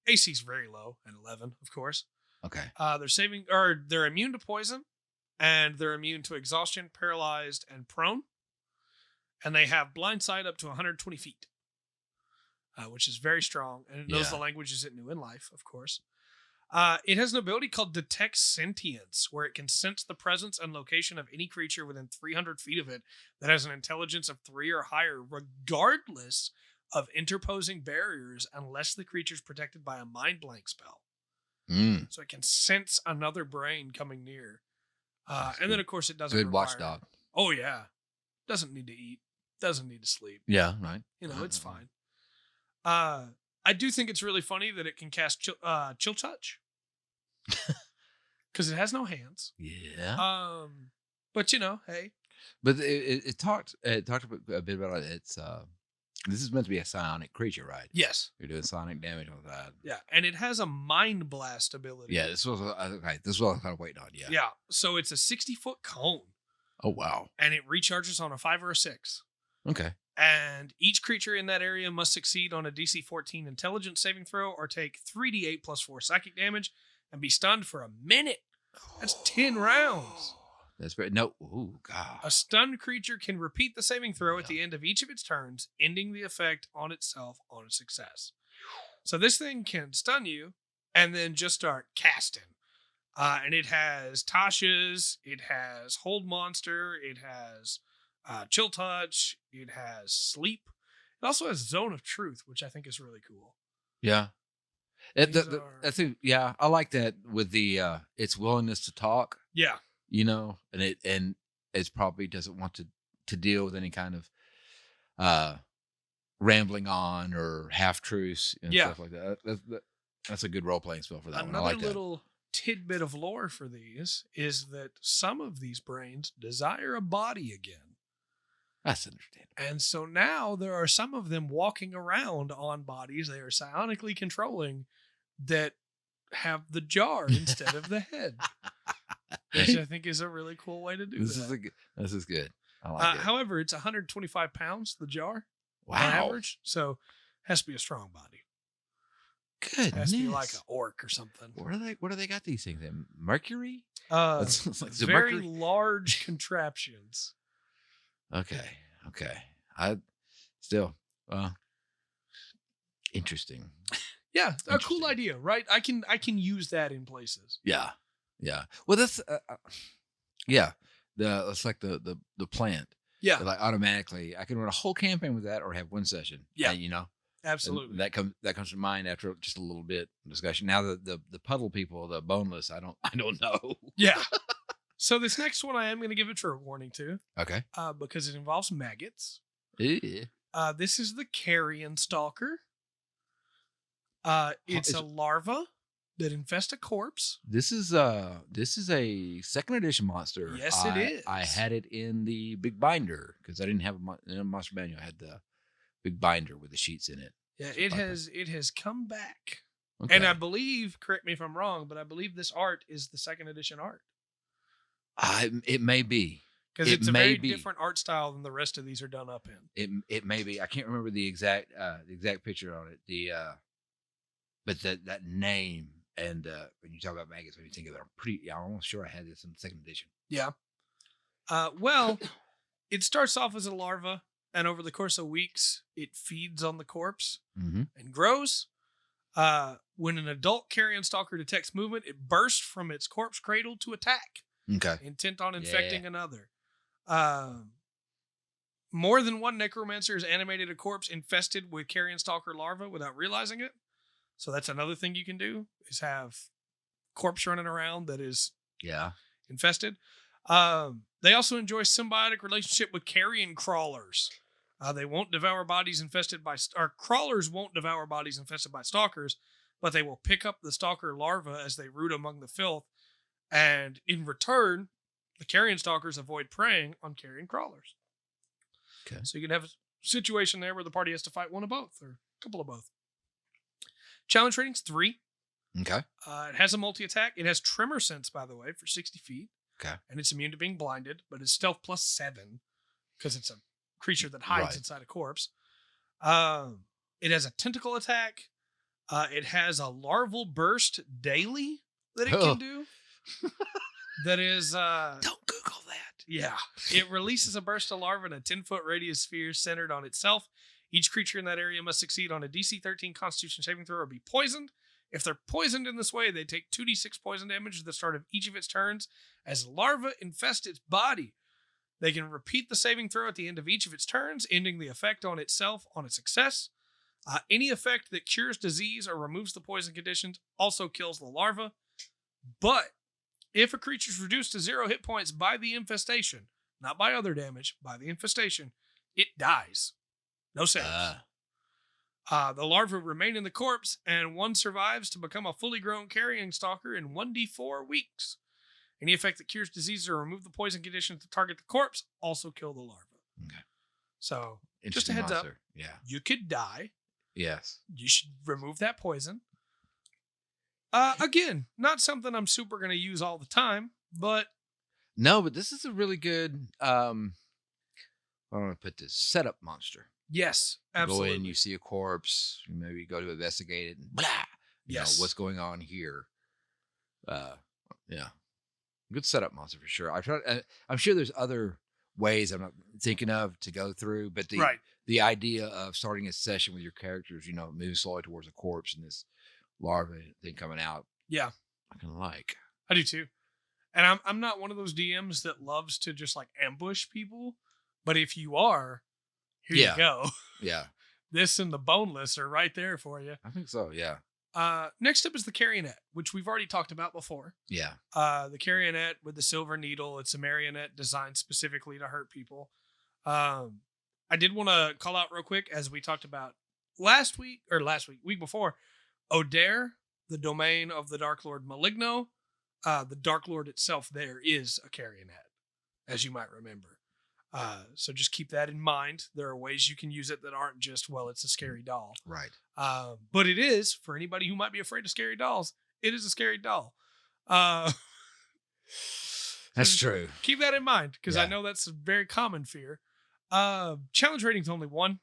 Speaker 1: AC's very low at 11, of course.
Speaker 2: Okay.
Speaker 1: They're immune to poison, and they're immune to exhaustion, paralyzed, and prone. And they have blind sight up to 120 feet, which is very strong. And it knows the languages it knew in life, of course. It has an ability called Detect Sentience, where it can sense the presence and location of any creature within 300 feet of it that has an intelligence of 3 or higher, regardless of interposing barriers, unless the creature is protected by a mind blank spell. So it can sense another brain coming near. And then, of course, it doesn't
Speaker 2: good watchdog.
Speaker 1: Oh, yeah. Doesn't need to eat. Doesn't need to sleep.
Speaker 2: Yeah, right.
Speaker 1: It's fine. I do think it's really funny that it can cast Chill Touch. Because it has no hands.
Speaker 2: Yeah.
Speaker 1: But hey.
Speaker 2: But it talked a bit about it. It's this is meant to be a psionic creature, right?
Speaker 1: Yes.
Speaker 2: You're doing psionic damage with that.
Speaker 1: Yeah, and it has a mind blast ability.
Speaker 2: Yeah, this was what I was kind of waiting on. Yeah.
Speaker 1: Yeah. So it's a 60-foot cone.
Speaker 2: Oh wow.
Speaker 1: And it recharges on a 5 or a 6.
Speaker 2: Okay.
Speaker 1: And each creature in that area must succeed on a DC 14 intelligence saving throw or take 3d8 plus 4 psychic damage and be stunned for a minute. That's 10 rounds.
Speaker 2: That's very no. Oh god.
Speaker 1: A stunned creature can repeat the saving throw at the end of each of its turns, ending the effect on itself on a success. So this thing can stun you and then just start casting. And it has Tasha's, it has Hold Monster, it has Chill Touch, it has Sleep. It also has Zone of Truth, which I think is really cool.
Speaker 2: Yeah. I like that with the its willingness to talk.
Speaker 1: Yeah.
Speaker 2: And it probably doesn't want to deal with any kind of rambling on or half truths and stuff like that. That's a good role playing spell for that one. I like that.
Speaker 1: Another little tidbit of lore for these is that some of these brains desire a body again.
Speaker 2: That's understandable.
Speaker 1: And so now there are some of them walking around on bodies they are psionically controlling that have the jar instead of the head. Which I think is a really cool way to do
Speaker 2: this. This is good. I like it.
Speaker 1: However, it's 125 pounds, the jar.
Speaker 2: Wow.
Speaker 1: On average. So it has to be a strong body.
Speaker 2: Goodness.
Speaker 1: It has to be like an orc or something.
Speaker 2: What do they got these things in? Mercury?
Speaker 1: It's like very Mercury? Large contraptions.
Speaker 2: Okay. I still interesting.
Speaker 1: Yeah, a cool idea, right? I can use that in places.
Speaker 2: Yeah. Well, that's it's like the plant.
Speaker 1: Yeah,
Speaker 2: like automatically, I can run a whole campaign with that, or have one session.
Speaker 1: Yeah,
Speaker 2: And
Speaker 1: absolutely.
Speaker 2: that comes to mind after just a little bit of discussion. Now the puddle people, the boneless, I don't know.
Speaker 1: Yeah. So this next one, I am going to give a trigger warning to.
Speaker 2: Okay.
Speaker 1: Because it involves maggots.
Speaker 2: Yeah.
Speaker 1: This is the carrion stalker. It's a larva that infests a corpse.
Speaker 2: This is a 2nd edition monster.
Speaker 1: Yes, it is.
Speaker 2: I had it in the big binder because I didn't have a monster manual. I had the big binder with the sheets in it.
Speaker 1: Yeah, it has come back. Okay. And I believe, correct me if I'm wrong, but I believe this art is the 2nd edition art.
Speaker 2: It may be.
Speaker 1: Because it's a very different art style than the rest of these are done up
Speaker 2: in. It may be. I can't remember the exact picture on it. But that name, and when you talk about maggots, when you think of it, I'm almost sure I had this in the 2nd edition.
Speaker 1: Yeah. Well, it starts off as a larva, and over the course of weeks, it feeds on the corpse and grows. When an adult carrion stalker detects movement, it bursts from its corpse cradle to attack.
Speaker 2: Okay.
Speaker 1: Intent on infecting another. More than one necromancer has animated a corpse infested with carrion stalker larva without realizing it. So that's another thing you can do, is have corpse running around that is infested. They also enjoy symbiotic relationship with carrion crawlers. They won't devour bodies infested by crawlers won't devour bodies infested by stalkers, but they will pick up the stalker larva as they root among the filth, and in return, the carrion stalkers avoid preying on carrion crawlers.
Speaker 2: Okay.
Speaker 1: So you can have a situation there where the party has to fight one of both or a couple of both. Challenge rating's 3.
Speaker 2: Okay.
Speaker 1: It has a multi-attack. It has tremor sense, by the way, for 60 feet.
Speaker 2: Okay.
Speaker 1: And it's immune to being blinded, but it's stealth plus 7 because it's a creature that hides inside a corpse. It has a tentacle attack. It has a larval burst daily that it can do. That is...
Speaker 2: Don't Google that.
Speaker 1: Yeah. It releases a burst of larvae in a 10-foot radius sphere centered on itself. Each creature in that area must succeed on a DC 13 Constitution saving throw or be poisoned. If they're poisoned in this way, they take 2d6 poison damage at the start of each of its turns. As larvae infest its body, they can repeat the saving throw at the end of each of its turns, ending the effect on itself on a success. Any effect that cures disease or removes the poison conditions also kills the larva. But if a creature is reduced to 0 hit points by the infestation, not by other damage, by the infestation, it dies. No saves. The larvae remain in the corpse, and one survives to become a fully grown carrion stalker in 1d4 weeks. Any effect that cures diseases or remove the poison conditions to target the corpse also kill the larva.
Speaker 2: Okay.
Speaker 1: So, just a heads up.
Speaker 2: Yeah.
Speaker 1: You could die.
Speaker 2: Yes.
Speaker 1: You should remove that poison. Again, not something I'm super going to use all the time, but...
Speaker 2: No, but this is a really good, I'm going to put this, setup monster.
Speaker 1: Yes, absolutely.
Speaker 2: Go in, you see a corpse, maybe go to investigate it, and blah. You know, what's going on here? Yeah, good setup monster for sure. I'm sure there's other ways I'm not thinking of to go through, but the idea of starting a session with your characters, moving slowly towards a corpse and this larva thing coming out.
Speaker 1: Yeah,
Speaker 2: I can like.
Speaker 1: I do too, and I'm not one of those DMs that loves to just like ambush people, but if you are. Here you go.
Speaker 2: Yeah.
Speaker 1: This and the boneless are right there for you.
Speaker 2: I think so, yeah.
Speaker 1: Next up is the carrionet, which we've already talked about before.
Speaker 2: Yeah.
Speaker 1: The carrionet with the silver needle. It's a marionette designed specifically to hurt people. I did want to call out real quick, as we talked about week before, O'Dare, the domain of the Dark Lord Maligno. The Dark Lord itself there is a carrionet, as you might remember. So just keep that in mind. There are ways you can use it that aren't just, well, it's a scary doll.
Speaker 2: Right.
Speaker 1: But it is, for anybody who might be afraid of scary dolls, it is a scary doll.
Speaker 2: That's true.
Speaker 1: Keep that in mind, because I know that's a very common fear. Challenge rating's only 1.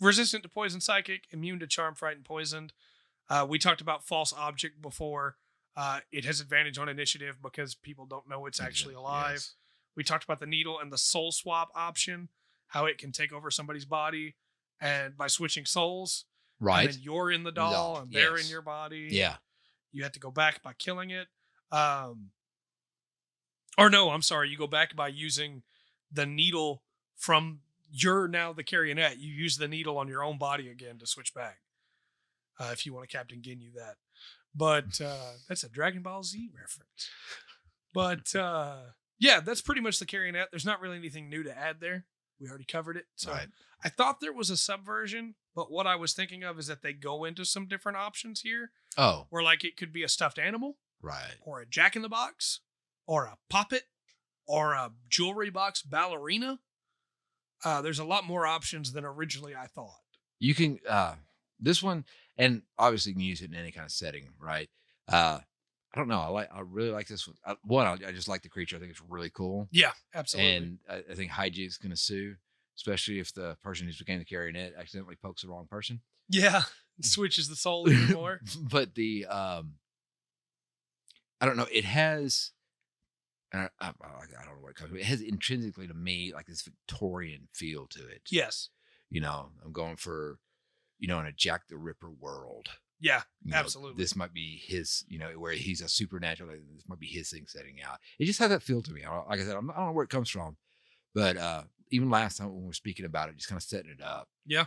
Speaker 1: resistant to poison psychic, immune to charm, frightened, poisoned. We talked about false object before. It has advantage on initiative because people don't know it's actually alive. Yes. We talked about the needle and the soul swap option, how it can take over somebody's body and by switching souls.
Speaker 2: Right.
Speaker 1: And then you're in the doll and they're in your body.
Speaker 2: Yeah.
Speaker 1: You have to go back by killing it. Or no, I'm sorry. You go back by using the needle from you're now the Carrionet. You use the needle on your own body again to switch back. If you want to Captain Ginyu that. But that's a Dragon Ball Z reference. But yeah, that's pretty much the Carrionet. There's not really anything new to add there. We already covered it. So right. I thought there was a subversion, but what I was thinking of is that they go into some different options here.
Speaker 2: Oh.
Speaker 1: Where like it could be a stuffed animal.
Speaker 2: Right.
Speaker 1: Or a Jack-in-the-Box. Or a puppet. Or a jewelry box ballerina. There's a lot more options than originally I thought.
Speaker 2: You can, this one, and obviously you can use it in any kind of setting, right? I don't know. I really like this one. I just like the creature. I think it's really cool.
Speaker 1: Yeah, absolutely.
Speaker 2: And I think Hijig's going to sue, especially if the person who's became the Carrionet accidentally pokes the wrong person.
Speaker 1: Yeah, switches the soul even more.
Speaker 2: But the, I don't know. It has, I don't know what it comes. It has intrinsically to me like this Victorian feel to it.
Speaker 1: Yes.
Speaker 2: You know, I'm going for, in a Jack the Ripper world.
Speaker 1: Yeah, absolutely.
Speaker 2: This might be his, where he's a supernatural. This might be his thing setting out. It just has that feel to me. Like I said, I don't know where it comes from, but even last time when we were speaking about it, just kind of setting it up.
Speaker 1: Yeah,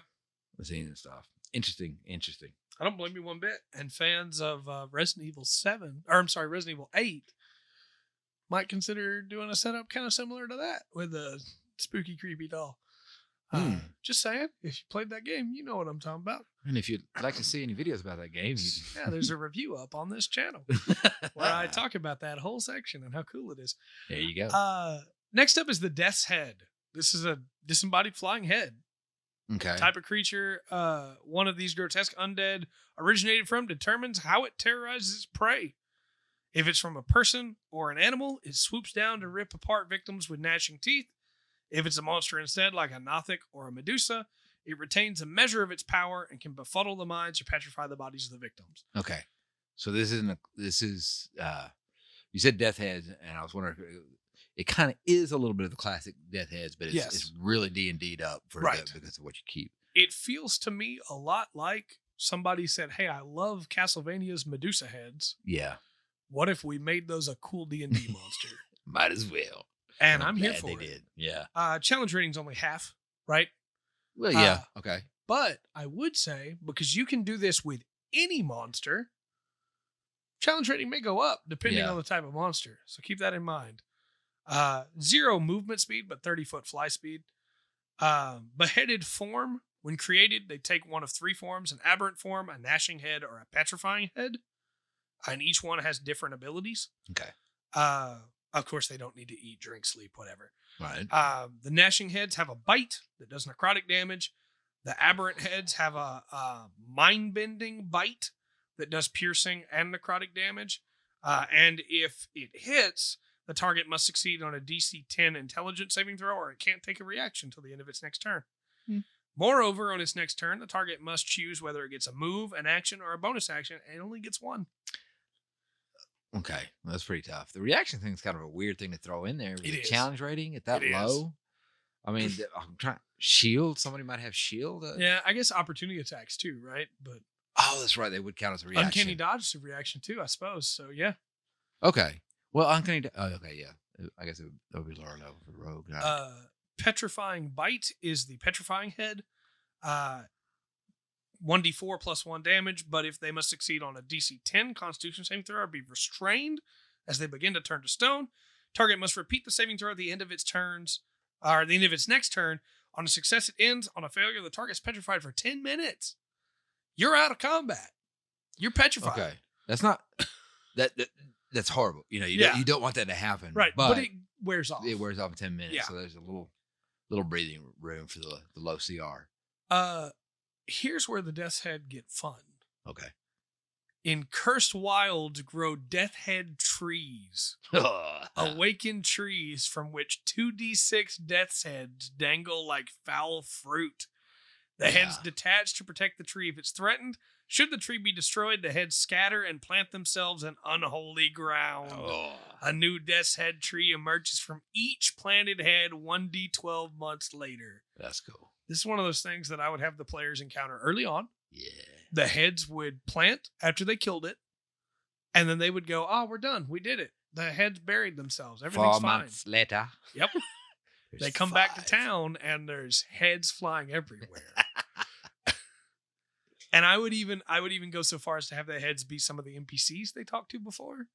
Speaker 2: the scene and stuff. Interesting.
Speaker 1: I don't blame you one bit. And fans of Resident Evil 8 might consider doing a setup kind of similar to that with a spooky, creepy doll. Just saying, if you played that game, you know what I'm talking about.
Speaker 2: And if you'd like to see any videos about that game,
Speaker 1: yeah, there's a review up on this channel where I talk about that whole section and how cool it is.
Speaker 2: There you go.
Speaker 1: Next up is the Death's Head. This is a disembodied flying head.
Speaker 2: Okay.
Speaker 1: Type of creature one of these grotesque undead originated from determines how it terrorizes its prey. If it's from a person or an animal, it swoops down to rip apart victims with gnashing teeth. If it's a monster instead, like a Nothic or a Medusa, it retains a measure of its power and can befuddle the minds or petrify the bodies of the victims.
Speaker 2: Okay. So this is you said Death Heads, and I was wondering if it kind of is a little bit of the classic Death Heads, but it's really D&D'd up for because of what you keep.
Speaker 1: It feels to me a lot like somebody said, hey, I love Castlevania's Medusa heads.
Speaker 2: Yeah.
Speaker 1: What if we made those a cool D&D monster?
Speaker 2: Might as well.
Speaker 1: And I'm here for it.
Speaker 2: They did. Yeah.
Speaker 1: Challenge rating's only half, right?
Speaker 2: Well, yeah. Okay.
Speaker 1: But I would say, because you can do this with any monster, challenge rating may go up depending on the type of monster. So keep that in mind. 0 movement speed, but 30-foot fly speed. Beheaded form. When created, they take one of 3 forms: an aberrant form, a gnashing head, or a petrifying head. And each one has different abilities.
Speaker 2: Okay.
Speaker 1: Of course, they don't need to eat, drink, sleep, whatever.
Speaker 2: Right.
Speaker 1: The gnashing heads have a bite that does necrotic damage. The aberrant heads have a mind-bending bite that does piercing and necrotic damage. And if it hits, the target must succeed on a DC 10 intelligence saving throw, or it can't take a reaction until the end of its next turn. Moreover, on its next turn, the target must choose whether it gets a move, an action, or a bonus action, and it only gets 1.
Speaker 2: Okay, well, that's pretty tough. The reaction thing is kind of a weird thing to throw in there. With the challenge rating at that low. I mean, I'm trying shield. Somebody might have shield.
Speaker 1: Yeah, I guess opportunity attacks too, right? But
Speaker 2: that's right. They would count as a reaction.
Speaker 1: Uncanny dodge is a reaction too, I suppose. So yeah.
Speaker 2: Okay. Well, uncanny. Okay, yeah. I guess that would be lower level for rogue.
Speaker 1: Petrifying bite is the petrifying head. 1d4 plus 1 damage, but if they must succeed on a DC 10 Constitution saving throw or be restrained as they begin to turn to stone, target must repeat the saving throw at the end of its turns, or the end of its next turn. On a success, it ends. On a failure, the target's petrified for 10 minutes. You're out of combat. You're petrified.
Speaker 2: Okay, that's not that's horrible. You don't want that to happen.
Speaker 1: Right, but it wears off.
Speaker 2: It wears off in 10 minutes, so there's a little breathing room for the low CR.
Speaker 1: Here's where the Death's Head get fun.
Speaker 2: Okay.
Speaker 1: In Cursed Wilds grow Death Head trees. Awakened trees from which 2d6 Death's Heads dangle like foul fruit. The heads detach to protect the tree if it's threatened. Should the tree be destroyed, the heads scatter and plant themselves in unholy ground. A new death's head tree emerges from each planted head 1d12 months later.
Speaker 2: That's cool.
Speaker 1: This is one of those things that I would have the players encounter early on.
Speaker 2: Yeah.
Speaker 1: The heads would plant after they killed it, and then they would go, "Oh, we're done. We did it. The heads buried themselves. Everything's
Speaker 2: 4
Speaker 1: fine."
Speaker 2: months later.
Speaker 1: Yep. They come back to town, and there's heads flying everywhere. And I would even go so far as to have the heads be some of the NPCs they talked to before.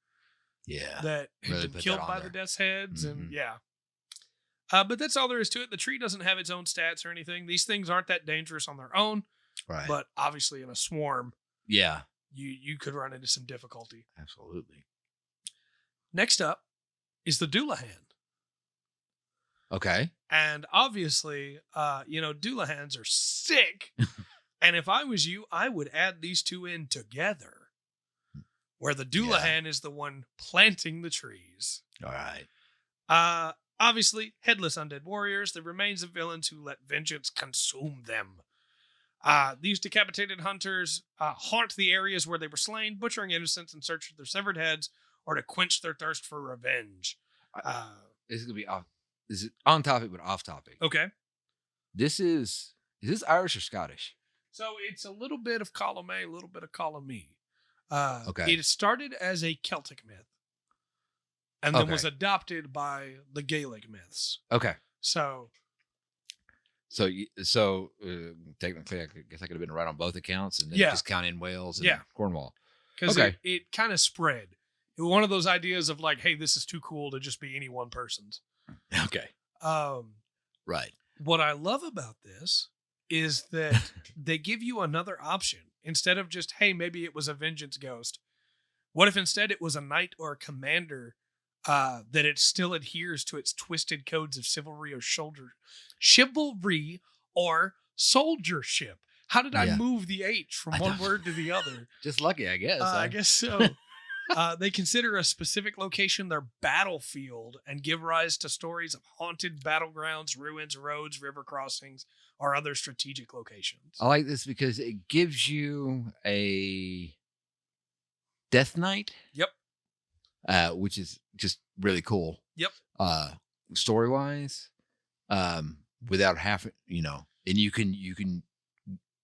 Speaker 2: Yeah.
Speaker 1: That had
Speaker 2: really
Speaker 1: been killed by the Death's Heads. And yeah. But that's all there is to it. The tree doesn't have its own stats or anything. These things aren't that dangerous on their own.
Speaker 2: Right.
Speaker 1: But obviously in a swarm,
Speaker 2: yeah,
Speaker 1: you could run into some difficulty.
Speaker 2: Absolutely.
Speaker 1: Next up is the Doulahan.
Speaker 2: Okay.
Speaker 1: And obviously, Doulahans are sick. And if I was you, I would add these two in together, where the Doulahan is the one planting the trees.
Speaker 2: All right.
Speaker 1: Obviously, headless undead warriors, the remains of villains who let vengeance consume them. These decapitated hunters haunt the areas where they were slain, butchering innocents in search of their severed heads or to quench their thirst for revenge.
Speaker 2: This is gonna be off. Is it on topic but off topic?
Speaker 1: Okay.
Speaker 2: Is this Irish or Scottish?
Speaker 1: So it's a little bit of column A, a little bit of column B.
Speaker 2: Okay.
Speaker 1: It started as a Celtic myth, and then was adopted by the Gaelic myths.
Speaker 2: Okay.
Speaker 1: So
Speaker 2: technically, I guess I could have been right on both accounts, and then just count in Wales and Cornwall.
Speaker 1: Because it kind of spread. It was one of those ideas of like, hey, this is too cool to just be any one person's.
Speaker 2: Okay. Right.
Speaker 1: What I love about this is that they give you another option. Instead of just, hey, maybe it was a vengeance ghost. What if instead it was a knight or a commander that it still adheres to its twisted codes of chivalry or soldiership? How did I move the H from one word to the other?
Speaker 2: Just lucky, I guess.
Speaker 1: I guess so. They consider a specific location their battlefield and give rise to stories of haunted battlegrounds, ruins, roads, river crossings, or other strategic locations.
Speaker 2: I like this because it gives you a Death Knight.
Speaker 1: Yep.
Speaker 2: Which is just really cool.
Speaker 1: Yep.
Speaker 2: Story-wise, without having, and you can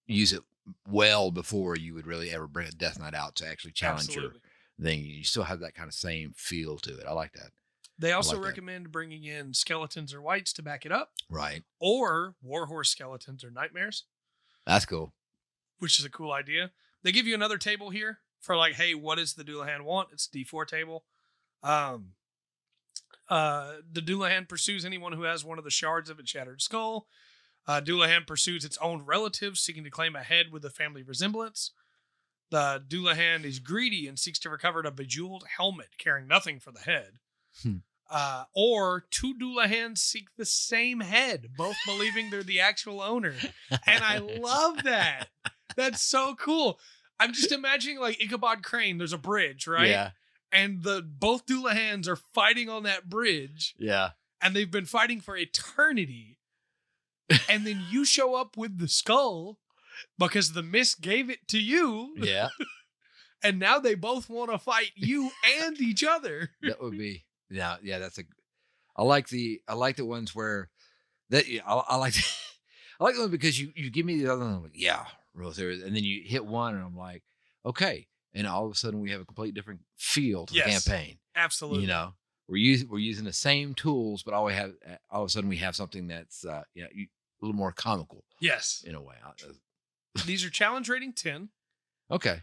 Speaker 2: use it well before you would really ever bring a Death Knight out to actually challenge your thing. You still have that kind of same feel to it. I like that.
Speaker 1: They also recommend bringing in skeletons or wights to back it up.
Speaker 2: Right.
Speaker 1: Or warhorse skeletons or nightmares. That's
Speaker 2: cool.
Speaker 1: Which is a cool idea. They give you another table here for like, hey, what does the Doulahan want? It's a D4 table. The Doulahan pursues anyone who has one of the shards of its shattered skull. Doulahan pursues its own relatives, seeking to claim a head with a family resemblance. The Doulahan is greedy and seeks to recover a bejeweled helmet, caring nothing for the head. Or two Doulahans seek the same head, both believing they're the actual owner. And I love that. That's so cool. I'm just imagining like Ichabod Crane. There's a bridge, right?
Speaker 2: Yeah.
Speaker 1: And both Doulahans are fighting on that bridge.
Speaker 2: Yeah.
Speaker 1: And they've been fighting for eternity. And then you show up with the skull because the mist gave it to you.
Speaker 2: Yeah.
Speaker 1: And now they both want to fight you and each other.
Speaker 2: That would be, yeah. I like the ones where I like the one because you give me the other one. I'm like, yeah, real serious. And then you hit one and I'm like, okay. And all of a sudden we have a completely different feel to the campaign.
Speaker 1: Absolutely.
Speaker 2: We're using the same tools, but all of a sudden we have something that's a little more comical.
Speaker 1: Yes.
Speaker 2: In a way.
Speaker 1: These are challenge rating 10.
Speaker 2: Okay.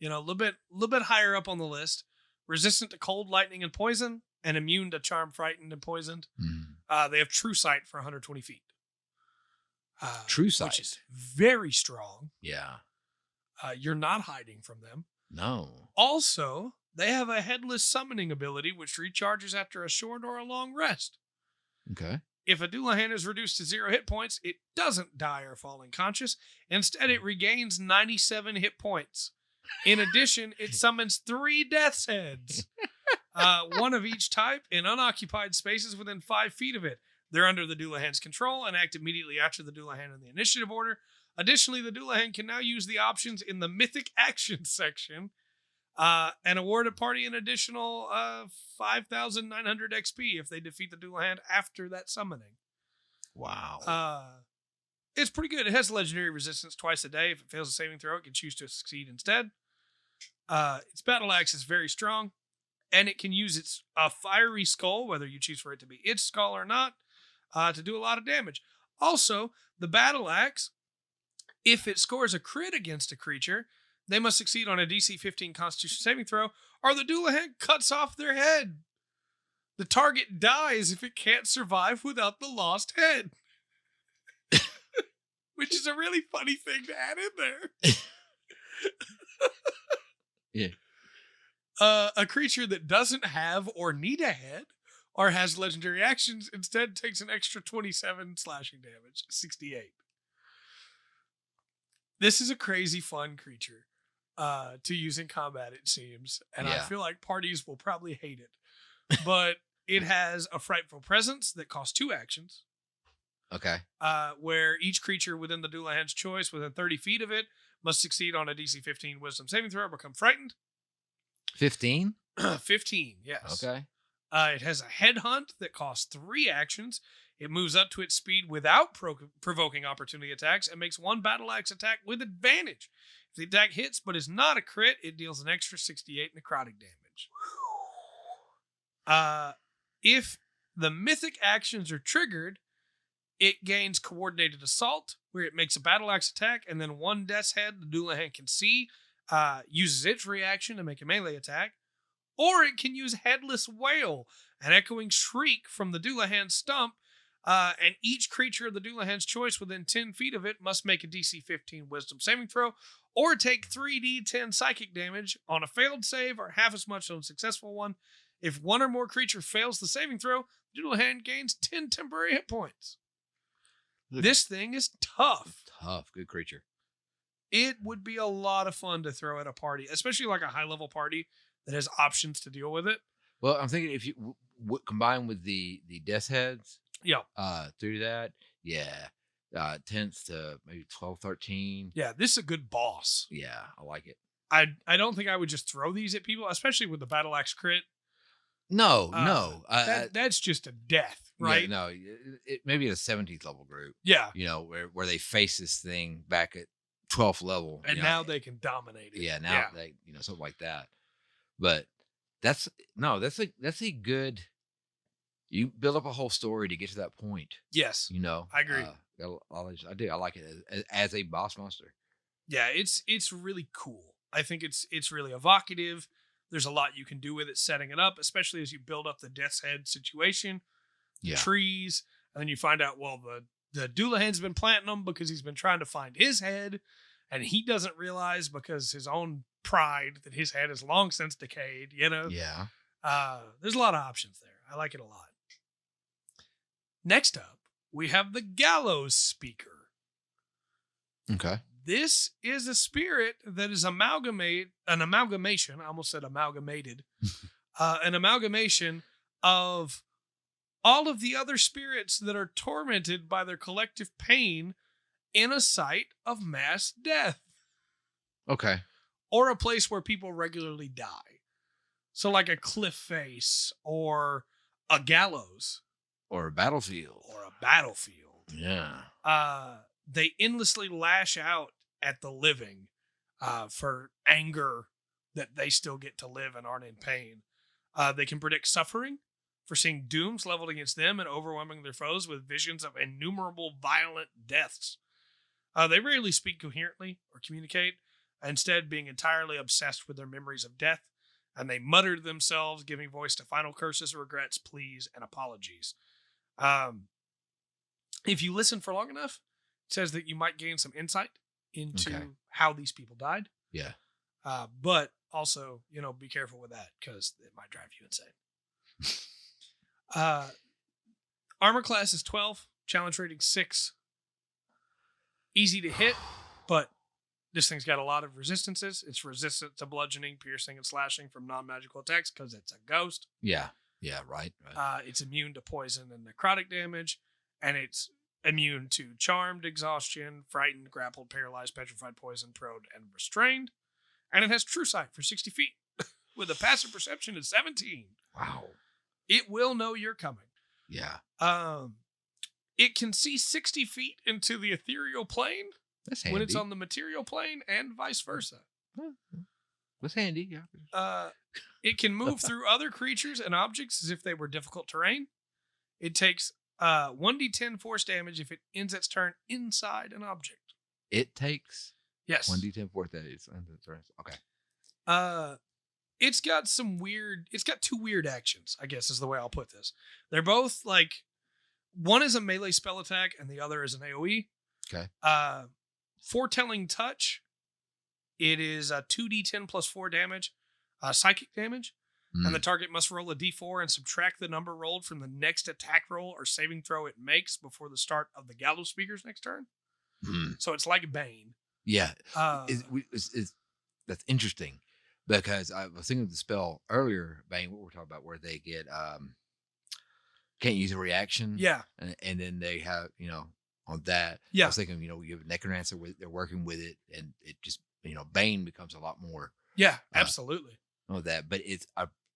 Speaker 1: A little bit higher up on the list. Resistant to cold, lightning, and poison, and immune to charm, frightened, and poisoned. They have true sight for 120 feet.
Speaker 2: True sight.
Speaker 1: Which is very strong.
Speaker 2: Yeah.
Speaker 1: You're not hiding from them.
Speaker 2: No.
Speaker 1: Also, they have a headless summoning ability, which recharges after a short or a long rest.
Speaker 2: Okay.
Speaker 1: If a Doulahan is reduced to 0 hit points, it doesn't die or fall unconscious. Instead, it regains 97 hit points. In addition, it summons 3 Death's Heads, one of each type, in unoccupied spaces within 5 feet of it. They're under the Doulahan's control and act immediately after the Doulahan in the initiative order. Additionally, the Doulahan can now use the options in the Mythic Actions section and award a party an additional 5,900 XP if they defeat the Doulahan after that summoning.
Speaker 2: Wow.
Speaker 1: It's pretty good. It has legendary resistance twice a day. If it fails a saving throw, it can choose to succeed instead. Its battle axe is very strong, and it can use its fiery skull, whether you choose for it to be its skull or not, to do a lot of damage. Also, the battle axe, if it scores a crit against a creature, they must succeed on a DC 15 Constitution saving throw, or the Doulahan cuts off their head. The target dies if it can't survive without the lost head. Which is a really funny thing to add in there.
Speaker 2: Yeah.
Speaker 1: A creature that doesn't have or need a head or has legendary actions instead takes an extra 27 slashing damage, 68. This is a crazy fun creature to use in combat, it seems. And I feel like parties will probably hate it. But it has a frightful presence that costs 2 actions.
Speaker 2: Okay.
Speaker 1: Where each creature within the Doulahan's choice within 30 feet of it must succeed on a DC 15 Wisdom saving throw or become frightened.
Speaker 2: 15?
Speaker 1: 15, yes.
Speaker 2: Okay.
Speaker 1: It has a headhunt that costs 3 actions. It moves up to its speed without provoking opportunity attacks and makes 1 battle axe attack with advantage. If the attack hits but is not a crit, it deals an extra 68 necrotic damage. If the mythic actions are triggered, it gains coordinated assault, where it makes a battle axe attack, and then 1 death's head the Doulahan can see uses its reaction to make a melee attack. Or it can use Headless Wail, an echoing shriek from the Doulahan's stump, and each creature of the Doulahan's choice within 10 feet of it must make a DC 15 Wisdom saving throw, or take 3d10 psychic damage on a failed save, or half as much on a successful one. If 1 or more creature fails the saving throw, the Doulahan gains 10 temporary hit points. This thing is tough.
Speaker 2: Tough. Good creature.
Speaker 1: It would be a lot of fun to throw at a party, especially like a high-level party that has options to deal with it.
Speaker 2: Well, I'm thinking if you combine with the death heads, through that, 10th to maybe 12, 13.
Speaker 1: Yeah, this is a good boss.
Speaker 2: Yeah, I like it.
Speaker 1: I don't think I would just throw these at people, especially with the battle axe crit.
Speaker 2: No.
Speaker 1: That's just a death, right?
Speaker 2: Yeah, no, maybe a 17th level group.
Speaker 1: Yeah.
Speaker 2: Where they face this thing back at 12th level.
Speaker 1: And now they can dominate it.
Speaker 2: Yeah, now they, something like that. But that's a good, you build up a whole story to get to that point.
Speaker 1: Yes. I agree.
Speaker 2: I do. I like it as a boss monster.
Speaker 1: Yeah, it's really cool. I think it's really evocative. There's a lot you can do with it setting it up, especially as you build up the Death's Head situation, the trees, and then you find out, well, the Doulahan's been planting them because he's been trying to find his head, and he doesn't realize because his own pride that his head is long since decayed,
Speaker 2: Yeah.
Speaker 1: There's a lot of options there. I like it a lot. Next up, we have the Gallows Speaker.
Speaker 2: Okay.
Speaker 1: This is a spirit that is an amalgamation. I almost said amalgamated. An amalgamation of all of the other spirits that are tormented by their collective pain in a site of mass death.
Speaker 2: Okay.
Speaker 1: Or a place where people regularly die. So like a cliff face or a gallows.
Speaker 2: Or a battlefield.
Speaker 1: Yeah. They endlessly lash out at the living for anger that they still get to live and aren't in pain. They can predict suffering, foreseeing dooms leveled against them and overwhelming their foes with visions of innumerable violent deaths. They rarely speak coherently or communicate, instead being entirely obsessed with their memories of death, and they mutter to themselves, giving voice to final curses, regrets, pleas, and apologies. If you listen for long enough, it says that you might gain some insight into how these people died.
Speaker 2: Yeah.
Speaker 1: But also, be careful with that because it might drive you insane. Armor class is 12, challenge rating 6. Easy to hit, but this thing's got a lot of resistances. It's resistant to bludgeoning, piercing, and slashing from non-magical attacks because it's a ghost.
Speaker 2: Yeah. Yeah, right.
Speaker 1: It's immune to poison and necrotic damage, and it's immune to charmed, exhaustion, frightened, grappled, paralyzed, petrified, poisoned, prone, and restrained. And it has true sight for 60 feet with a passive perception of 17.
Speaker 2: Wow.
Speaker 1: It will know you're coming.
Speaker 2: Yeah.
Speaker 1: It can see 60 feet into the ethereal plane.
Speaker 2: That's handy.
Speaker 1: When it's on the material plane, and vice versa.
Speaker 2: That's handy, yeah.
Speaker 1: It can move through other creatures and objects as if they were difficult terrain. It takes 1d10 force damage if it ends its turn inside an object.
Speaker 2: It takes?
Speaker 1: Yes.
Speaker 2: 1d10 force damage. Okay.
Speaker 1: It's got two weird actions, I guess is the way I'll put this. They're both like, one is a melee spell attack and the other is an AoE.
Speaker 2: Okay.
Speaker 1: Foretelling touch. It is a 2d10 plus 4 damage, psychic damage, and the target must roll a d4 and subtract the number rolled from the next attack roll or saving throw it makes before the start of the Gallows Speaker's next turn. So it's like Bane.
Speaker 2: Yeah. That's interesting because I was thinking of the spell earlier, Bane, what we're talking about, where they get can't use a reaction.
Speaker 1: Yeah.
Speaker 2: And then they have, on that.
Speaker 1: Yeah.
Speaker 2: I was thinking, you have Necromancer, they're working with it, and it just, Bane becomes a lot more.
Speaker 1: Yeah, absolutely.
Speaker 2: Of that, but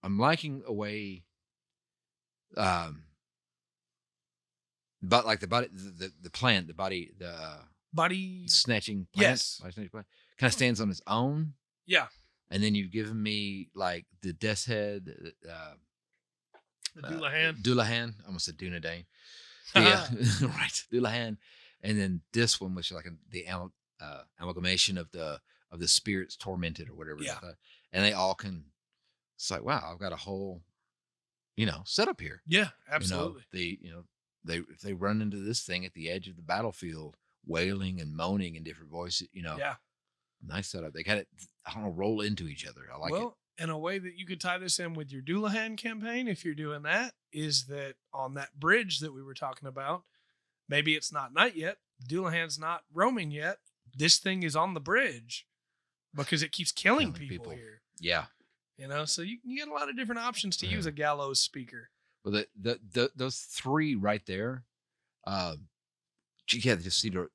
Speaker 2: I'm liking a way, but like the body, the plant, the body snatching plant,
Speaker 1: yes,
Speaker 2: kind of stands on its own.
Speaker 1: Yeah,
Speaker 2: and then you've given me like the Death's Head,
Speaker 1: the Doulahan.
Speaker 2: Doulahan, I almost said Dunedain. Yeah, right, Doulahan, and then this one, which is like the amalgamation of the spirits tormented or whatever.
Speaker 1: Yeah,
Speaker 2: and they all can. It's like, wow, I've got a whole, setup here.
Speaker 1: Yeah, absolutely.
Speaker 2: If they run into this thing at the edge of the battlefield, wailing and moaning in different voices,
Speaker 1: Yeah,
Speaker 2: nice setup. They kind of, roll into each other. I like it.
Speaker 1: Well, and a way that you could tie this in with your Doulahan campaign, if you're doing that, is that on that bridge that we were talking about, maybe it's not night yet. Doulahan's not roaming yet. This thing is on the bridge because it keeps killing people here.
Speaker 2: Yeah.
Speaker 1: So you get a lot of different options to use a Gallows Speaker.
Speaker 2: Well, those three right there, they just seem to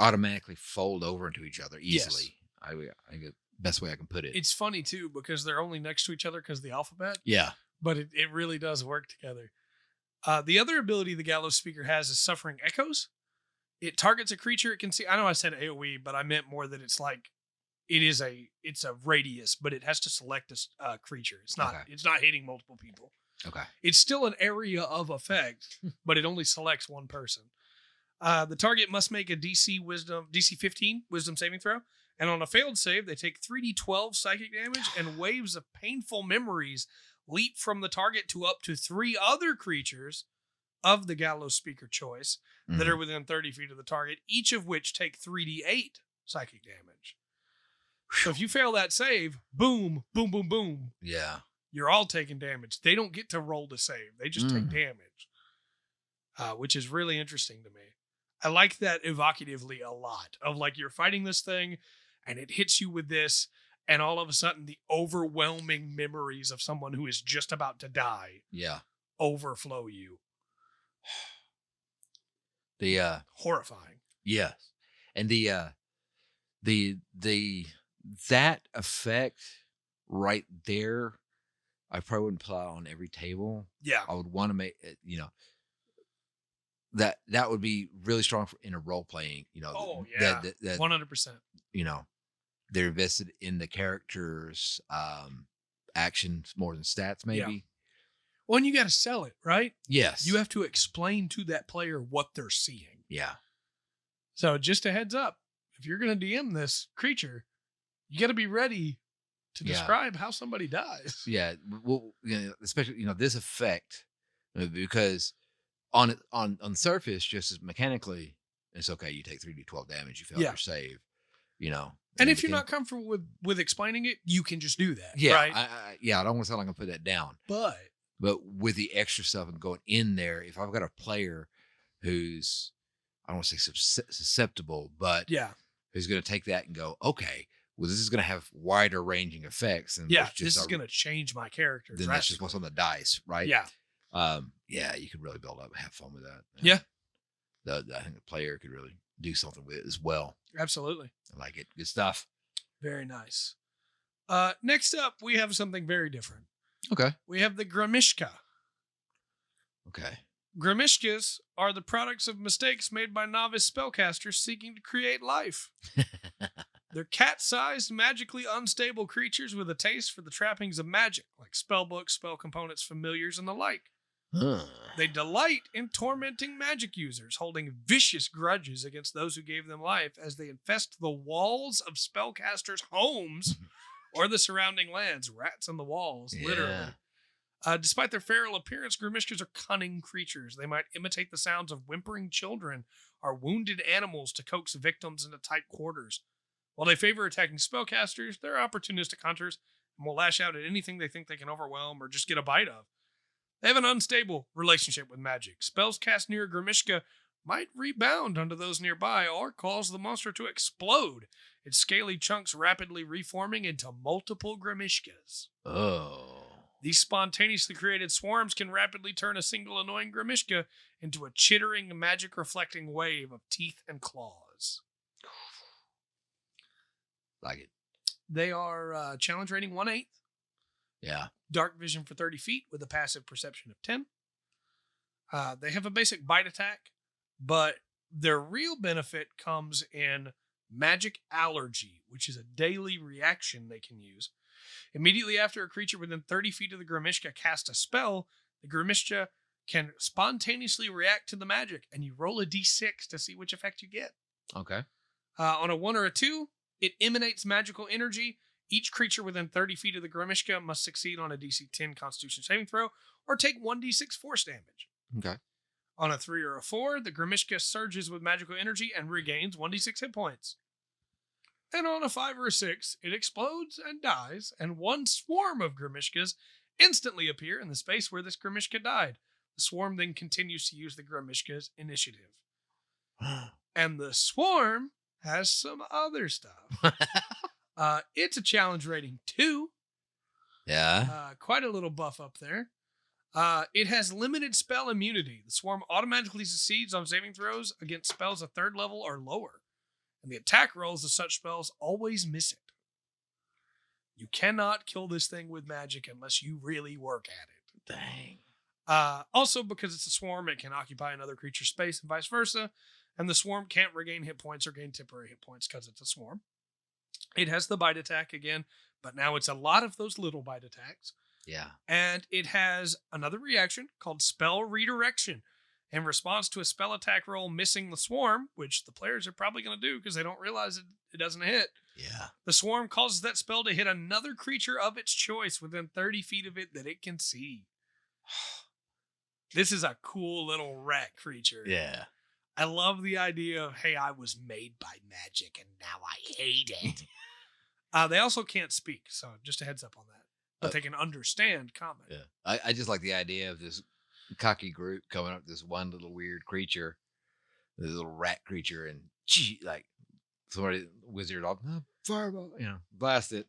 Speaker 2: automatically fold over into each other easily. Yes. I think the best way I can put it.
Speaker 1: It's funny too because they're only next to each other because of the alphabet.
Speaker 2: Yeah,
Speaker 1: but it really does work together. The other ability the Gallows Speaker has is Suffering Echoes. It targets a creature it can see. I know I said AoE, but I meant more that it's like it's a radius, but it has to select a creature. It's not hitting multiple people.
Speaker 2: Okay.
Speaker 1: It's still an area of effect, but it only selects one person. The target must make a DC 15 wisdom saving throw, and on a failed save, they take 3d12 psychic damage, and waves of painful memories leap from the target to up to 3 other creatures of the Gallows Speaker choice that are within 30 feet of the target, each of which take 3d8 psychic damage. So if you fail that save, boom, boom, boom, boom.
Speaker 2: Yeah.
Speaker 1: You're all taking damage. They don't get to roll to save. They just take damage, which is really interesting to me. I like that evocatively a lot of like you're fighting this thing and it hits you with this and all of a sudden the overwhelming memories of someone who is just about to die overflow you.
Speaker 2: The
Speaker 1: horrifying.
Speaker 2: Yes. And that effect right there, I probably wouldn't apply on every table.
Speaker 1: Yeah.
Speaker 2: I would want to make it, that would be really strong in a role playing,
Speaker 1: Oh yeah. That 100%.
Speaker 2: They're invested in the characters' actions more than stats, maybe.
Speaker 1: Yeah. Well, and you got to sell it, right?
Speaker 2: Yes.
Speaker 1: You have to explain to that player what they're seeing.
Speaker 2: Yeah.
Speaker 1: So just a heads up, if you're going to DM this creature, you got to be ready to describe how somebody dies.
Speaker 2: Yeah. Well, especially, this effect, because on the surface, just as mechanically, it's okay. You take 3d12 damage. You fail your save,
Speaker 1: And if you're not comfortable with explaining it, you can just do that.
Speaker 2: Yeah.
Speaker 1: Right?
Speaker 2: I don't want to sound like I'm put that down. But with the extra stuff and going in there, if I've got a player who's, I don't want to say susceptible, but who's going to take that and go, okay, well, this is going to have wider ranging effects. And
Speaker 1: this is going to change my character.
Speaker 2: Then that's just what's on the dice, right?
Speaker 1: Yeah.
Speaker 2: Yeah, you could really build up and have fun with that.
Speaker 1: Yeah.
Speaker 3: I think the player could really do something with it as well.
Speaker 1: Absolutely.
Speaker 3: I like it. Good stuff.
Speaker 1: Very nice. Next up, we have something very different.
Speaker 3: Okay.
Speaker 1: We have the Gramishka.
Speaker 3: Okay.
Speaker 1: Gramishkas are the products of mistakes made by novice spellcasters seeking to create life. They're cat-sized, magically unstable creatures with a taste for the trappings of magic, like spellbooks, spell components, familiars, and the like. They delight in tormenting magic users, holding vicious grudges against those who gave them life as they infest the walls of spellcasters' homes or the surrounding lands. Rats on the walls, literally. Despite their feral appearance, Gramishkas are cunning creatures. They might imitate the sounds of whimpering children or wounded animals to coax victims into tight quarters. While they favor attacking spellcasters, they're opportunistic hunters and will lash out at anything they think they can overwhelm or just get a bite of. They have an unstable relationship with magic. Spells cast near a Gramishka might rebound onto those nearby or cause the monster to explode, its scaly chunks rapidly reforming into multiple Gramishkas.
Speaker 3: Oh.
Speaker 1: These spontaneously created swarms can rapidly turn a single annoying Gramishka into a chittering, magic-reflecting wave of teeth and claws.
Speaker 3: Like it.
Speaker 1: They are challenge rating 1/8.
Speaker 3: Yeah.
Speaker 1: Dark vision for 30 feet with a passive perception of 10. They have a basic bite attack, but their real benefit comes in magic allergy, which is a daily reaction they can use. Immediately after a creature within 30 feet of the Gramishka casts a spell, the Gramishka can spontaneously react to the magic, and you roll a d6 to see which effect you get.
Speaker 3: Okay.
Speaker 1: On a 1 or a 2, it emanates magical energy. Each creature within 30 feet of the Gramishka must succeed on a DC 10 Constitution saving throw or take 1d6 force damage.
Speaker 3: Okay.
Speaker 1: On a 3 or a 4, the Gramishka surges with magical energy and regains 1d6 hit points. And on a 5 or a 6, it explodes and dies, and one swarm of Gramishkas instantly appear in the space where this Gramishka died. The swarm then continues to use the Gramishka's initiative. And the swarm has some other stuff. It's a challenge rating 2.
Speaker 3: Yeah.
Speaker 1: Quite a little buff up there. It has limited spell immunity. The swarm automatically succeeds on saving throws against spells of 3rd level or lower. And the attack rolls of such spells always miss it. You cannot kill this thing with magic unless you really work at it.
Speaker 3: Dang.
Speaker 1: Also, because it's a swarm, it can occupy another creature's space and vice versa. And the swarm can't regain hit points or gain temporary hit points because it's a swarm. It has the bite attack again, but now it's a lot of those little bite attacks.
Speaker 3: Yeah.
Speaker 1: And it has another reaction called Spell Redirection. In response to a spell attack roll missing the swarm, which the players are probably going to do because they don't realize it doesn't hit.
Speaker 3: Yeah.
Speaker 1: The swarm causes that spell to hit another creature of its choice within 30 feet of it that it can see. This is a cool little rat creature.
Speaker 3: Yeah.
Speaker 1: I love the idea of, hey, I was made by magic and now I hate it. They also can't speak, so just a heads up on that. But they can understand common.
Speaker 3: Yeah. I just like the idea of this cocky group coming up with this one little weird creature, this little rat creature, and like somebody wizard off, fireball, blast it.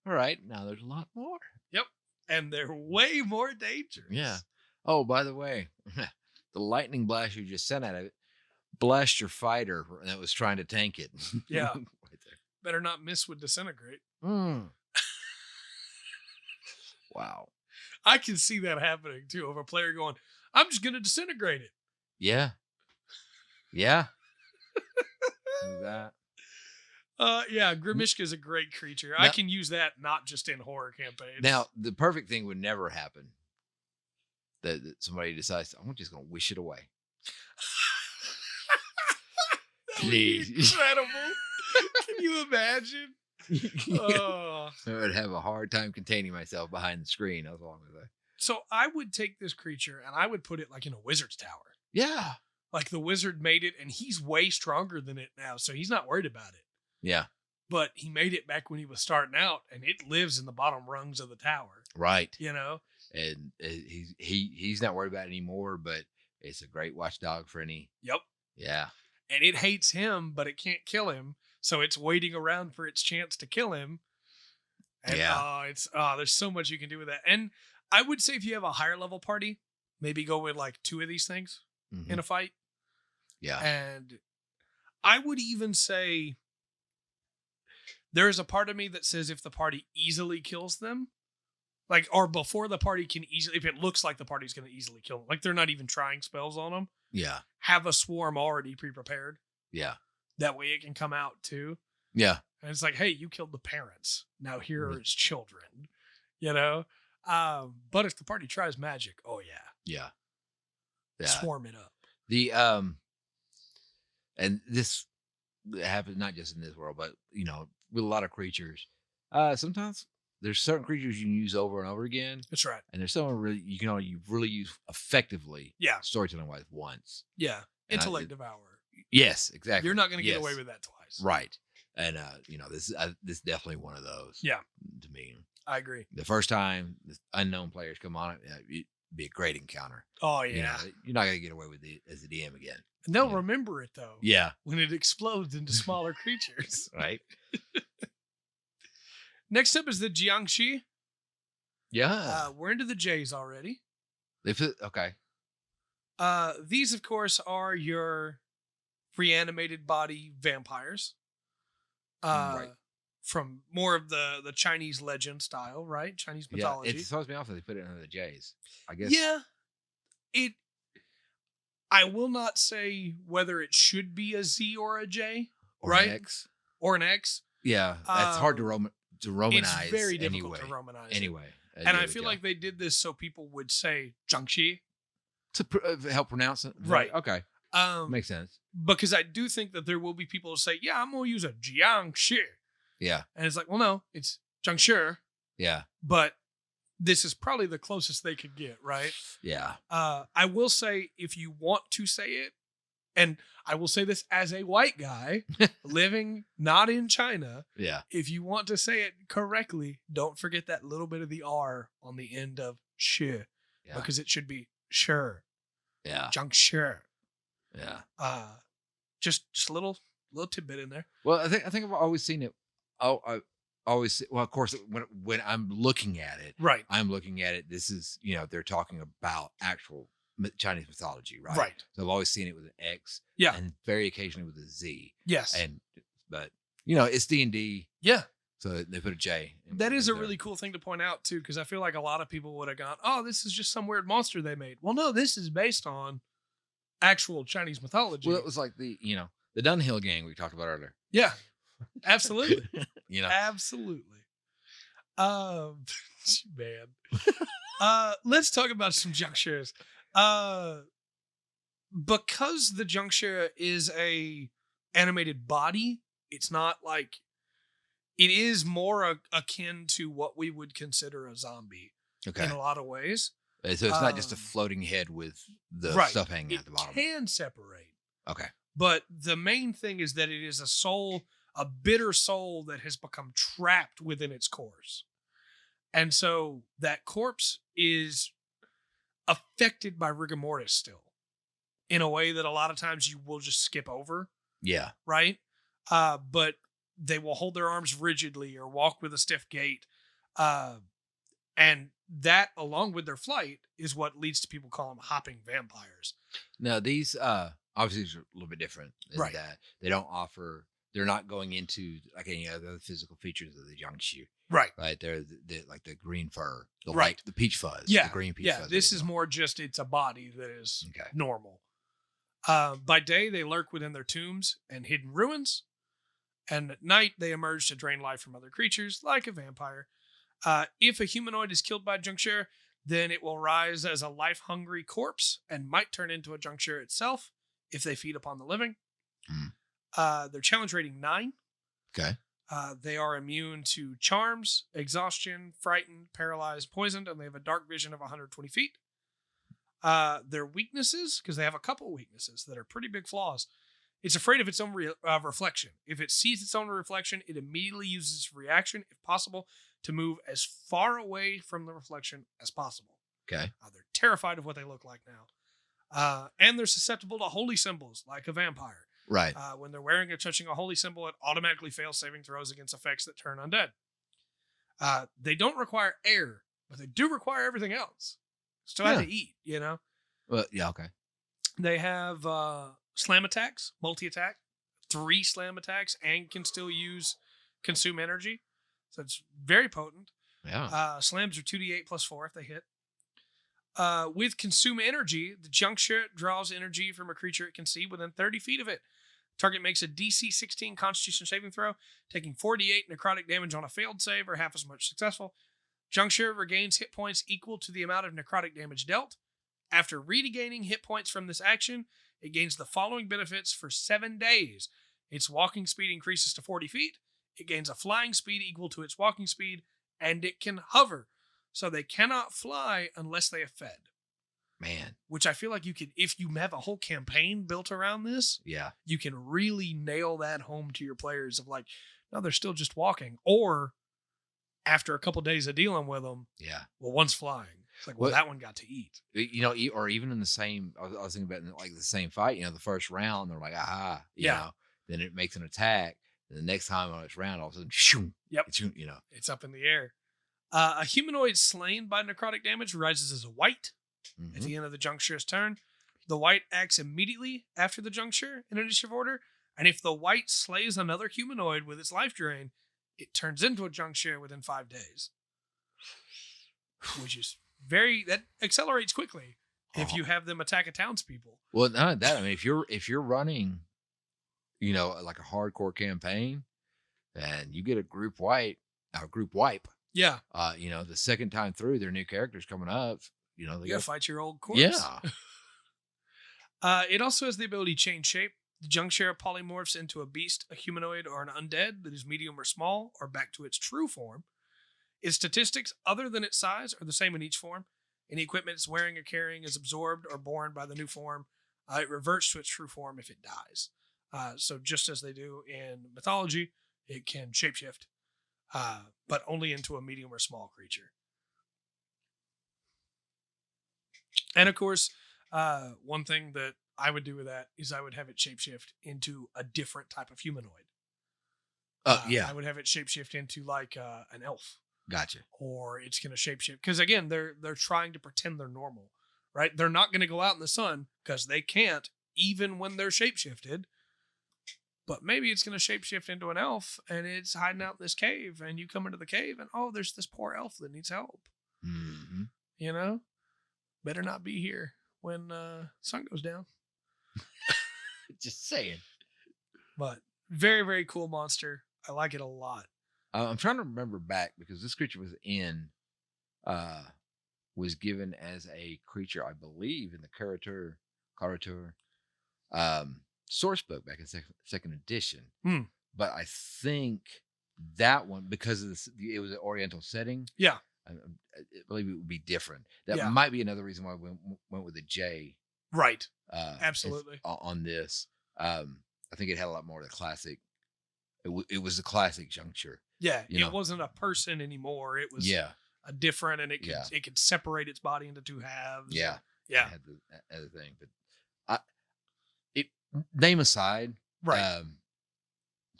Speaker 3: All right, now there's a lot more.
Speaker 1: Yep. And they're way more dangerous.
Speaker 3: Yeah. Oh, by the way, the lightning blast you just sent at it blast your fighter that was trying to tank it.
Speaker 1: Yeah.
Speaker 3: Right there.
Speaker 1: Better not miss with disintegrate.
Speaker 3: Wow.
Speaker 1: I can see that happening too, of a player going, I'm just going to disintegrate it.
Speaker 3: Yeah. Yeah. That.
Speaker 1: Yeah, Gramishka is a great creature. Now, I can use that not just in horror campaigns.
Speaker 3: Now, the perfect thing would never happen. That somebody decides, I'm just going to wish it away. Please.
Speaker 1: Incredible. Can you imagine?
Speaker 3: I would have a hard time containing myself behind the screen. That's all I'm going to say.
Speaker 1: So I would take this creature and I would put it like in a wizard's tower.
Speaker 3: Yeah.
Speaker 1: Like the wizard made it and he's way stronger than it now. So he's not worried about it.
Speaker 3: Yeah.
Speaker 1: But he made it back when he was starting out and it lives in the bottom rungs of the tower.
Speaker 3: Right.
Speaker 1: And
Speaker 3: he's not worried about it anymore, but it's a great watchdog for any.
Speaker 1: Yep.
Speaker 3: Yeah.
Speaker 1: And it hates him, but it can't kill him. So it's waiting around for its chance to kill him. And there's so much you can do with that. And I would say if you have a higher level party, maybe go with like 2 of these things in a fight.
Speaker 3: Yeah.
Speaker 1: And I would even say there is a part of me that says if the party easily kills them, like, or before the party can easily, if it looks like the party's going to easily kill them, like they're not even trying spells on them.
Speaker 3: Yeah.
Speaker 1: Have a swarm already pre-prepared.
Speaker 3: Yeah.
Speaker 1: That way it can come out too.
Speaker 3: Yeah.
Speaker 1: And it's like, hey, you killed the parents. Now here are his children, you know? But if the party tries magic, oh yeah.
Speaker 3: Yeah.
Speaker 1: Swarm it up.
Speaker 3: The, and this happens not just in this world, but, you know, with a lot of creatures, sometimes there's certain creatures you can use over and over again.
Speaker 1: That's right.
Speaker 3: And there's some really, you can only really use effectively.
Speaker 1: Yeah.
Speaker 3: Storytelling wise once.
Speaker 1: Yeah. Intellect Devour.
Speaker 3: Yes, exactly.
Speaker 1: You're not going to get away with that twice.
Speaker 3: Right. And, you know, this is definitely one of those.
Speaker 1: Yeah.
Speaker 3: To me.
Speaker 1: I agree.
Speaker 3: The first time the unknown players come on it'd be a great encounter.
Speaker 1: Oh, yeah.
Speaker 3: You know, you're not going to get away with it as a DM again.
Speaker 1: And they'll remember it, though.
Speaker 3: Yeah.
Speaker 1: When it explodes into smaller creatures.
Speaker 3: Right.
Speaker 1: Next up is the Jiangxi.
Speaker 3: Yeah.
Speaker 1: We're into the J's already.
Speaker 3: Okay.
Speaker 1: These, of course, are your reanimated body vampires.
Speaker 3: Right.
Speaker 1: From more of the Chinese legend style, right? Chinese mythology.
Speaker 3: Yeah, it throws me off that they put it under the J's, I guess.
Speaker 1: Yeah. I will not say whether it should be a Z or a J,
Speaker 3: Or
Speaker 1: right?
Speaker 3: an X.
Speaker 1: Or an X.
Speaker 3: Yeah, that's hard to Romanize.
Speaker 1: It's very difficult to Romanize.
Speaker 3: Anyway.
Speaker 1: And I feel like they did this so people would say Jiangxi.
Speaker 3: To help pronounce it?
Speaker 1: Right.
Speaker 3: Okay. Makes sense.
Speaker 1: Because I do think that there will be people who say, yeah, I'm going to use a Jiangxi.
Speaker 3: Yeah.
Speaker 1: And it's like, well, no, it's Jiangxi.
Speaker 3: Yeah.
Speaker 1: But this is probably the closest they could get, right?
Speaker 3: Yeah.
Speaker 1: I will say, if you want to say it, and I will say this as a white guy living not in China.
Speaker 3: Yeah.
Speaker 1: If you want to say it correctly, don't forget that little bit of the R on the end of shi, because it should be sure.
Speaker 3: Yeah.
Speaker 1: Jiangxi.
Speaker 3: Yeah.
Speaker 1: Just a little tidbit in there.
Speaker 3: Well, I think I've always seen it. I always, well, of course, when I'm looking at it,
Speaker 1: right,
Speaker 3: I'm looking at it. This is, you know, they're talking about actual Chinese mythology, right?
Speaker 1: Right.
Speaker 3: So I've always seen it with an X, and very occasionally with a Z.
Speaker 1: Yes.
Speaker 3: But you know, it's D&D.
Speaker 1: Yeah.
Speaker 3: So they put a J.
Speaker 1: That is a really cool thing to point out too, because I feel like a lot of people would have gone, "Oh, this is just some weird monster they made." Well, no, this is based on actual Chinese mythology.
Speaker 3: Well, it was like the Dunhill gang we talked about earlier.
Speaker 1: Yeah. Absolutely.
Speaker 3: You know.
Speaker 1: Absolutely. Man. Let's talk about some junctures. Because the juncture is a animated body, it's not like, it is more akin to what we would consider a zombie in a lot of ways.
Speaker 3: So it's not just a floating head with the stuff hanging at the bottom.
Speaker 1: It can separate.
Speaker 3: Okay.
Speaker 1: But the main thing is that it is a soul, a bitter soul that has become trapped within its corpse. And so that corpse is affected by rigor mortis still, in a way that a lot of times you will just skip over.
Speaker 3: Yeah.
Speaker 1: Right? But they will hold their arms rigidly or walk with a stiff gait. And that, along with their flight, is what leads to people calling them hopping vampires.
Speaker 3: Now, these obviously are a little bit different than that. They don't offer, they're not going into like any other physical features of the Jiangxi.
Speaker 1: Right.
Speaker 3: Right. They're like the green fur, the peach fuzz,
Speaker 1: the
Speaker 3: green peach fuzz.
Speaker 1: Yeah, this is more just, it's a body that is normal. By day, they lurk within their tombs and hidden ruins. And at night, they emerge to drain life from other creatures, like a vampire. If a humanoid is killed by Juncture, then it will rise as a life-hungry corpse and might turn into a Juncture itself if they feed upon the living. Their challenge rating 9.
Speaker 3: Okay.
Speaker 1: They are immune to charms, exhaustion, frightened, paralyzed, poisoned, and they have a dark vision of 120 feet. Their weaknesses, because they have a couple weaknesses that are pretty big flaws. It's afraid of its own reflection. If it sees its own reflection, it immediately uses its reaction, if possible, to move as far away from the reflection as possible.
Speaker 3: Okay.
Speaker 1: They're terrified of what they look like now. And they're susceptible to holy symbols, like a vampire.
Speaker 3: Right.
Speaker 1: When they're wearing or touching a holy symbol, it automatically fails saving throws against effects that turn undead. They don't require air, but they do require everything else. Still have to eat, you know?
Speaker 3: Well, yeah, okay.
Speaker 1: They have slam attacks, multi-attack, 3 slam attacks, and can still use consume energy. So it's very potent.
Speaker 3: Yeah.
Speaker 1: Slams are 2d8 plus 4 if they hit. With consume energy, the juncture draws energy from a creature it can see within 30 feet of it. Target makes a DC 16 Constitution saving throw, taking 4d8 necrotic damage on a failed save or half as much successful. Juncture regains hit points equal to the amount of necrotic damage dealt. After regaining hit points from this action, it gains the following benefits for 7 days. Its walking speed increases to 40 feet. It gains a flying speed equal to its walking speed, and it can hover. So they cannot fly unless they have fed.
Speaker 3: Man.
Speaker 1: Which I feel like you could, if you have a whole campaign built around this, you can really nail that home to your players of like, no, they're still just walking. Or after a couple of days of dealing with them, well, one's flying. It's like, well, that one got to eat.
Speaker 3: You know, or even in the same, I was thinking about like the same fight, you know, the first round, they're like, aha, you know, then it makes an attack. And the next time on its round, all of a sudden, shoom, you know,
Speaker 1: it's up in the air. A humanoid slain by necrotic damage rises as a white at the end of the juncture's turn. The white acts immediately after the juncture in initiative order. And if the white slays another humanoid with its life drain, it turns into a juncture within 5 days. Which is that accelerates quickly if you have them attack a townspeople.
Speaker 3: Well, not that. I mean, if you're running, you know, like a hardcore campaign, and you get a group wipe.
Speaker 1: Yeah.
Speaker 3: You know, the second time through, their new characters coming up. You know, they
Speaker 1: gotta fight your old corpse.
Speaker 3: Yeah.
Speaker 1: It also has the ability to change shape. The juncture polymorphs into a beast, a humanoid, or an undead that is medium or small, or back to its true form. Its statistics, other than its size, are the same in each form. Any equipment it's wearing or carrying is absorbed or borne by the new form. It reverts to its true form if it dies. So just as they do in mythology, it can shapeshift, but only into a medium or small creature. And of course, one thing that I would do with that is I would have it shapeshift into a different type of humanoid. I would have it shapeshift into like an elf.
Speaker 3: Gotcha.
Speaker 1: Or it's going to shapeshift. Because again, they're trying to pretend they're normal, right? They're not going to go out in the sun because they can't, even when they're shapeshifted. But maybe it's going to shapeshift into an elf and it's hiding out in this cave. And you come into the cave and, oh, there's this poor elf that needs help.
Speaker 3: Mm-hmm.
Speaker 1: You know? Better not be here when sun goes down.
Speaker 3: Just saying.
Speaker 1: But very, very cool monster. I like it a lot.
Speaker 3: I'm trying to remember back because this creature was given as a creature, I believe, in the Caratur source book back in second edition. But I think that one, because of it was an Oriental setting.
Speaker 1: Yeah.
Speaker 3: I believe it would be different. That might be another reason why we went with a J.
Speaker 1: Right. Absolutely.
Speaker 3: On this. I think it had a lot more of the classic. It was the classic juncture.
Speaker 1: Yeah. It wasn't a person anymore. It was a different, and it could separate its body into 2 halves.
Speaker 3: Yeah.
Speaker 1: Yeah.
Speaker 3: It had the other thing. But name aside.
Speaker 1: Right.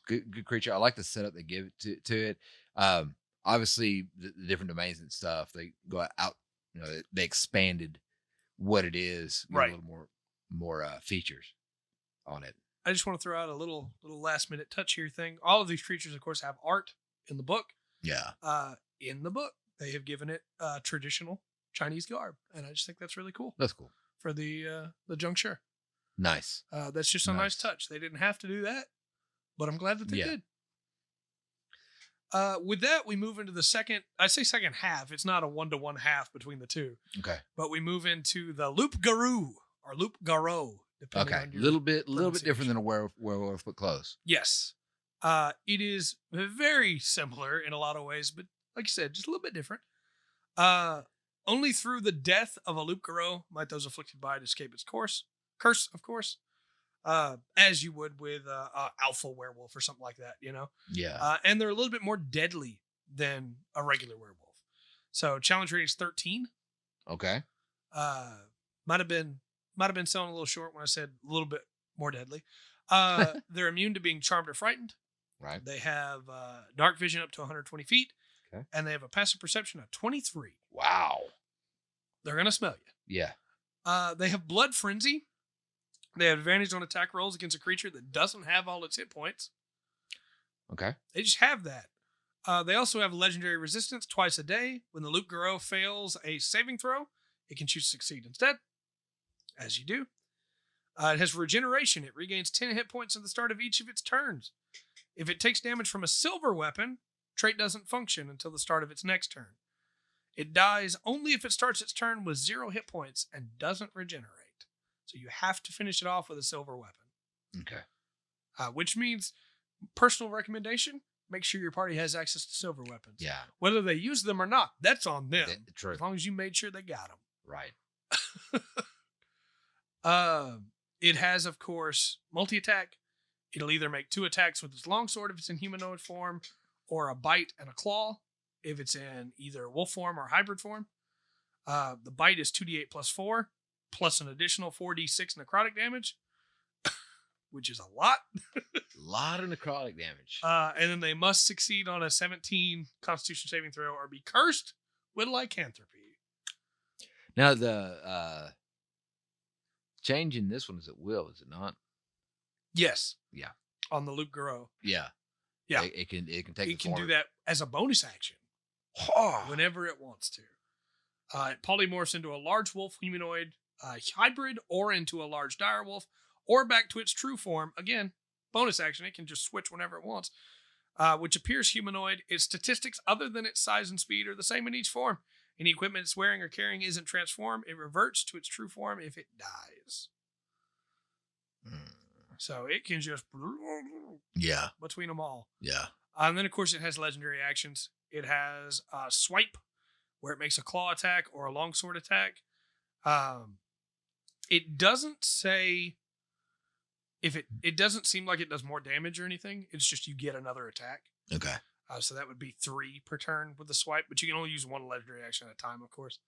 Speaker 3: Good creature. I like the setup they give to it. Obviously, the different domains and stuff, they go out, you know, they expanded what it is,
Speaker 1: right?
Speaker 3: A little more features on it.
Speaker 1: I just want to throw out a little last minute touch here thing. All of these creatures, of course, have art in the book.
Speaker 3: Yeah.
Speaker 1: In the book, they have given it traditional Chinese garb, and I just think that's really cool.
Speaker 3: That's cool
Speaker 1: for the juncture.
Speaker 3: Nice.
Speaker 1: That's just a nice touch. They didn't have to do that, but I'm glad that they did. With that, we move into the second half. It's not a 1-to-1 half between the two.
Speaker 3: Okay.
Speaker 1: But we move into the Loup Garou or Loup Garou.
Speaker 3: Okay. A little bit different than a werewolf, but close.
Speaker 1: Yes. It is very similar in a lot of ways, but like you said, just a little bit different. Only through the death of a Loup Garou might those afflicted by it escape its curse, of course. As you would with alpha werewolf or something like that, you know?
Speaker 3: Yeah.
Speaker 1: And they're a little bit more deadly than a regular werewolf. So challenge rating is 13.
Speaker 3: Okay.
Speaker 1: Might have been selling a little short when I said a little bit more deadly. They're immune to being charmed or frightened.
Speaker 3: Right.
Speaker 1: They have dark vision up to 120 feet.
Speaker 3: Okay.
Speaker 1: And they have a passive perception of 23.
Speaker 3: Wow.
Speaker 1: They're going to smell you.
Speaker 3: Yeah.
Speaker 1: They have blood frenzy. They have advantage on attack rolls against a creature that doesn't have all its hit points.
Speaker 3: Okay.
Speaker 1: They just have that. They also have legendary resistance twice a day. When the Loup-Garou fails a saving throw, it can choose to succeed instead, as you do. It has regeneration. It regains 10 hit points at the start of each of its turns. If it takes damage from a silver weapon, trait doesn't function until the start of its next turn. It dies only if it starts its turn with 0 hit points and doesn't regenerate. So you have to finish it off with a silver weapon.
Speaker 3: Okay.
Speaker 1: Which means, personal recommendation, make sure your party has access to silver weapons.
Speaker 3: Yeah.
Speaker 1: Whether they use them or not, that's on them.
Speaker 3: True.
Speaker 1: As long as you made sure they got them.
Speaker 3: Right.
Speaker 1: It has, of course, multi-attack. It'll either make 2 attacks with its longsword if it's in humanoid form, or a bite and a claw if it's in either wolf form or hybrid form. The bite is 2d8 plus 4, plus an additional 4d6 necrotic damage, which is a lot.
Speaker 3: A lot of necrotic damage.
Speaker 1: And then they must succeed on a 17 Constitution saving throw or be cursed with lycanthropy.
Speaker 3: Now, the change in this one is at will, is it not?
Speaker 1: Yes.
Speaker 3: Yeah.
Speaker 1: On the Loup-Garou.
Speaker 3: Yeah.
Speaker 1: Yeah.
Speaker 3: It can take
Speaker 1: It can do that as a bonus action whenever it wants to. It polymorphs into a large wolf humanoid hybrid, or into a large dire wolf, or back to its true form. Again, bonus action. It can just switch whenever it wants. Which appears humanoid. Its statistics, other than its size and speed, are the same in each form. Any equipment it's wearing or carrying isn't transformed. It reverts to its true form if it dies. So it can just between them all.
Speaker 3: Yeah.
Speaker 1: And then, of course, it has legendary actions. It has Swipe, where it makes a claw attack or a longsword attack. It doesn't say if it doesn't seem like it does more damage or anything. It's just you get another attack.
Speaker 3: Okay.
Speaker 1: So that would be 3 per turn with the Swipe, but you can only use 1 legendary action at a time, of course.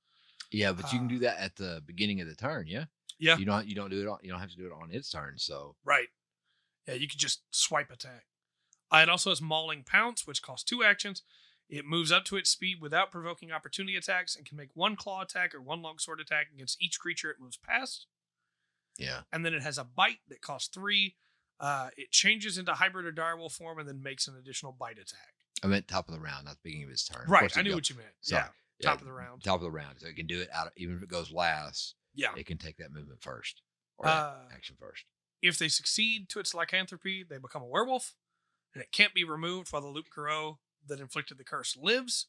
Speaker 3: Yeah, but you can do that at the beginning of the turn. Yeah.
Speaker 1: Yeah.
Speaker 3: You don't do it. You don't have to do it on its turn. So.
Speaker 1: Right. Yeah, you could just swipe attack. It also has Mauling Pounce, which costs 2 actions. It moves up to its speed without provoking opportunity attacks and can make 1 claw attack or 1 longsword attack against each creature it moves past.
Speaker 3: Yeah.
Speaker 1: And then it has a Bite that costs 3. It changes into hybrid or direwolf form and then makes an additional bite attack.
Speaker 3: I meant top of the round, not the beginning of his turn.
Speaker 1: Right. I knew what you meant.
Speaker 3: Sorry.
Speaker 1: Yeah. Top of the round.
Speaker 3: Top of the round. So it can do it even if it goes last.
Speaker 1: Yeah.
Speaker 3: It can take that movement first. Or action first.
Speaker 1: If they succeed to its lycanthropy, they become a werewolf. And it can't be removed while the Loup-Garou that inflicted the curse lives.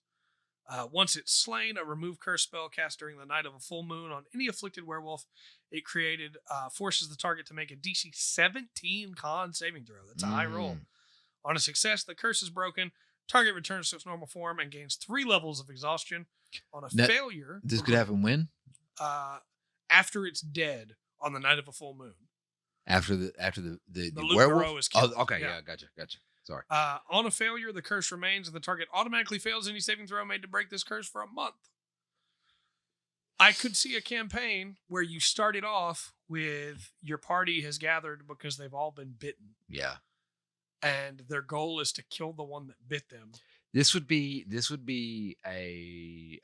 Speaker 1: Once it's slain, a remove curse spell cast during the night of a full moon on any afflicted werewolf it created forces the target to make a DC 17 con saving throw. That's a high roll. On a success, the curse is broken. Target returns to its normal form and gains 3 levels of exhaustion. On a failure,
Speaker 3: this could happen when?
Speaker 1: After it's dead on the night of a full moon.
Speaker 3: After the
Speaker 1: werewolf is killed.
Speaker 3: Oh, okay, yeah, gotcha. Sorry.
Speaker 1: On a failure, the curse remains, and the target automatically fails any saving throw made to break this curse for a month. I could see a campaign where you started off with your party has gathered because they've all been bitten.
Speaker 3: Yeah.
Speaker 1: And their goal is to kill the one that bit them.
Speaker 3: This would be I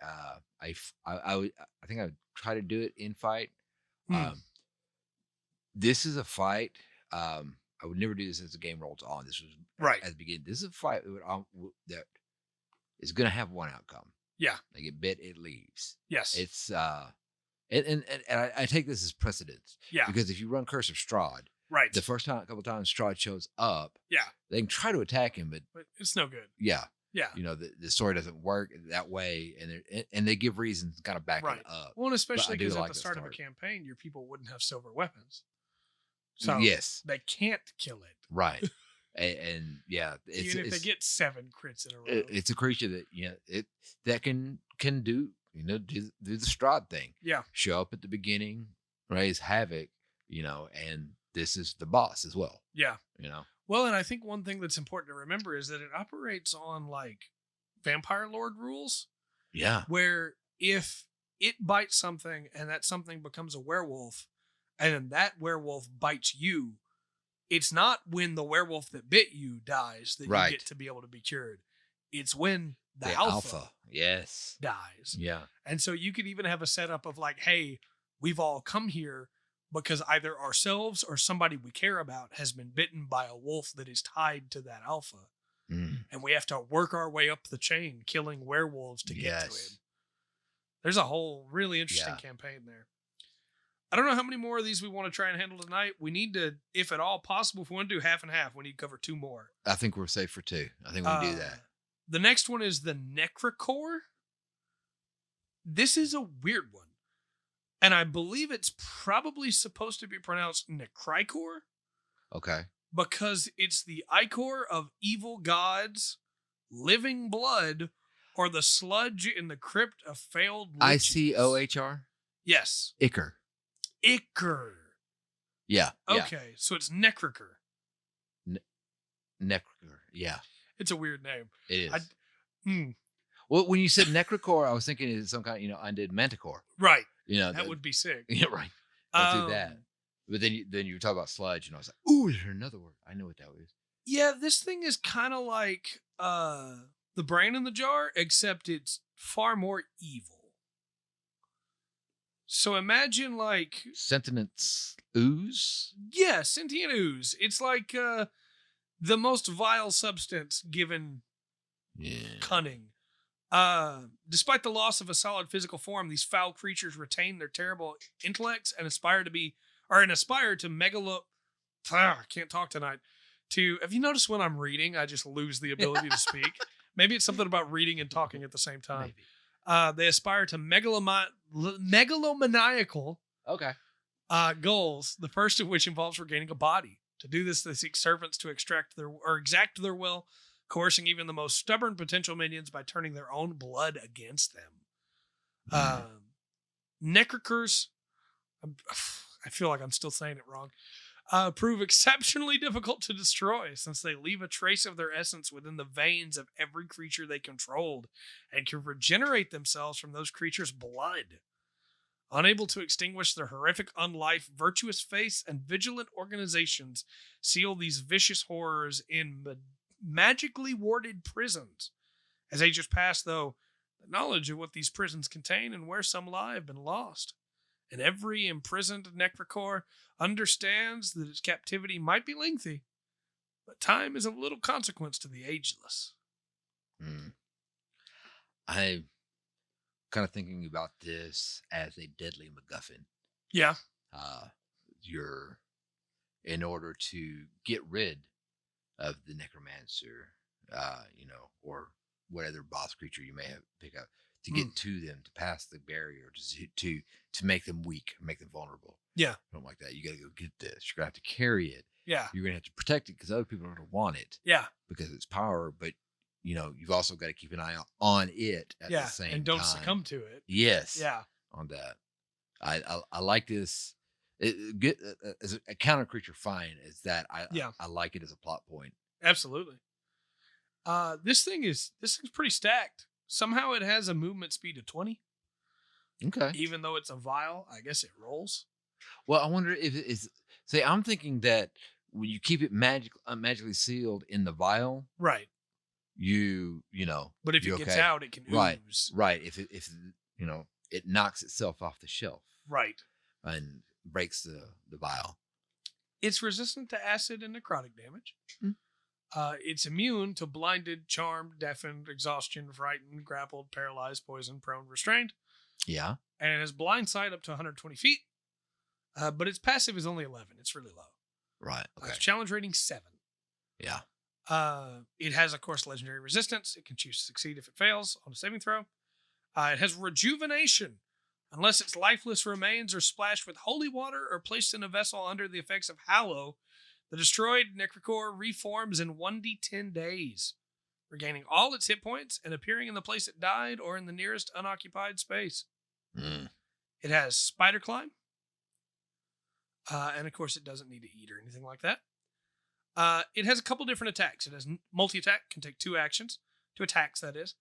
Speaker 3: think I would try to do it in fight. This is a fight. I would never do this as the game rolls on. This was
Speaker 1: right
Speaker 3: at the beginning. This is a fight that is going to have one outcome.
Speaker 1: Yeah,
Speaker 3: they get bit, it leaves.
Speaker 1: Yes,
Speaker 3: it's and I take this as precedence.
Speaker 1: Yeah,
Speaker 3: because if you run Curse of Strahd,
Speaker 1: right,
Speaker 3: the first time, a couple times Strahd shows up,
Speaker 1: yeah,
Speaker 3: they can try to attack him, but
Speaker 1: it's no good.
Speaker 3: Yeah.
Speaker 1: Yeah,
Speaker 3: you know the story doesn't work that way, and they give reasons to kind of back it up.
Speaker 1: Well, and especially because at the start of a campaign, your people wouldn't have silver weapons, so
Speaker 3: yes,
Speaker 1: they can't kill it.
Speaker 3: Right, and yeah,
Speaker 1: even if they get 7 crits in a row,
Speaker 3: it's a creature that that can do do the Strahd thing.
Speaker 1: Yeah,
Speaker 3: show up at the beginning, raise havoc, and this is the boss as well.
Speaker 1: Yeah, Well, and I think one thing that's important to remember is that it operates on like Vampire Lord rules.
Speaker 3: Yeah.
Speaker 1: Where if it bites something and that something becomes a werewolf and then that werewolf bites you, it's not when the werewolf that bit you dies that you get to be able to be cured. It's when the alpha dies.
Speaker 3: Yeah.
Speaker 1: And so you could even have a setup of like, hey, we've all come here because either ourselves or somebody we care about has been bitten by a wolf that is tied to that alpha. And we have to work our way up the chain, killing werewolves to get to him. There's a whole really interesting campaign there. I don't know how many more of these we want to try and handle tonight. We need to, if at all possible, if we want to do half and half, we need to cover 2 more.
Speaker 3: I think we're safe for 2. I think we can do that.
Speaker 1: The next one is the Necrichor. This is a weird one. And I believe it's probably supposed to be pronounced Necrichor.
Speaker 3: Okay.
Speaker 1: Because it's the ichor of evil gods, living blood, or the sludge in the crypt of failed liches.
Speaker 3: ICOHR?
Speaker 1: Yes.
Speaker 3: Ichor. Yeah.
Speaker 1: Okay, so it's Necrichor.
Speaker 3: Necrichor. Yeah.
Speaker 1: It's a weird name.
Speaker 3: It is. Well, when you said Necrichor, I was thinking it's some kind of, undid manticore.
Speaker 1: Right.
Speaker 3: That
Speaker 1: would be sick.
Speaker 3: Yeah, right. Let's do that. But then you talk about sludge, and I was like, ooh, there's another word. I know what that is.
Speaker 1: Yeah, this thing is kind of like the brain in the jar, except it's far more evil. So imagine like...
Speaker 3: Sentience ooze?
Speaker 1: Yeah, sentient ooze. It's like the most vile substance given cunning. Despite the loss of a solid physical form, these foul creatures retain their terrible intellects and aspire to I can't talk tonight. Have you noticed when I'm reading, I just lose the ability to speak? Maybe it's something about reading and talking at the same time. They aspire to megalomaniacal goals, the first of which involves regaining a body. To do this, they seek servants to exact their will, coercing even the most stubborn potential minions by turning their own blood against them. Necrichors, I feel like I'm still saying it wrong, prove exceptionally difficult to destroy since they leave a trace of their essence within the veins of every creature they controlled and can regenerate themselves from those creatures' blood. Unable to extinguish their horrific unlife, virtuous face and vigilant organizations seal these vicious horrors in magically warded prisons. As ages pass, though, the knowledge of what these prisons contain and where some lie have been lost. And every imprisoned Necrichor understands that its captivity might be lengthy, but time is of little consequence to the ageless.
Speaker 3: I'm kind of thinking about this as a deadly MacGuffin.
Speaker 1: Yeah.
Speaker 3: In order to get rid of the necromancer, or what other boss creature you may have pick up, to get to them, to pass the barrier, to make them weak, make them vulnerable.
Speaker 1: Yeah.
Speaker 3: Something like that. You got to go get this. You're going to have to carry it.
Speaker 1: Yeah.
Speaker 3: You're going to have to protect it because other people are going to want it.
Speaker 1: Yeah.
Speaker 3: Because it's power, but you've also got to keep an eye on it at the same time.
Speaker 1: And don't succumb to it.
Speaker 3: Yes.
Speaker 1: Yeah.
Speaker 3: On that. I like this. As a counter creature fine is that I like it as a plot point.
Speaker 1: Absolutely. This thing's pretty stacked. Somehow it has a movement speed of 20.
Speaker 3: Okay.
Speaker 1: Even though it's a vial, I guess it rolls.
Speaker 3: Well, I wonder if it is. Say, I'm thinking that when you keep it magically sealed in the vial,
Speaker 1: right?
Speaker 3: But
Speaker 1: if it gets out, it can ooze.
Speaker 3: Right. If it knocks itself off the shelf,
Speaker 1: right,
Speaker 3: and breaks the vial.
Speaker 1: It's resistant to acid and necrotic damage. It's immune to blinded, charmed, deafened, exhaustion, frightened, grappled, paralyzed, poisoned, prone, restrained.
Speaker 3: Yeah.
Speaker 1: And it has blind sight up to 120 feet. But its passive is only 11. It's really low.
Speaker 3: Right. Okay.
Speaker 1: Its challenge rating 7.
Speaker 3: Yeah.
Speaker 1: It has, of course, legendary resistance. It can choose to succeed if it fails on a saving throw. It has rejuvenation. Unless its lifeless remains are splashed with holy water or placed in a vessel under the effects of Hallow, the destroyed Necrichor reforms in 1d10 days, regaining all its hit points and appearing in the place it died or in the nearest unoccupied space. It has spider climb. And of course, it doesn't need to eat or anything like that. It has a couple different attacks. It has multi-attack, can take 2 actions. 2 attacks, that is.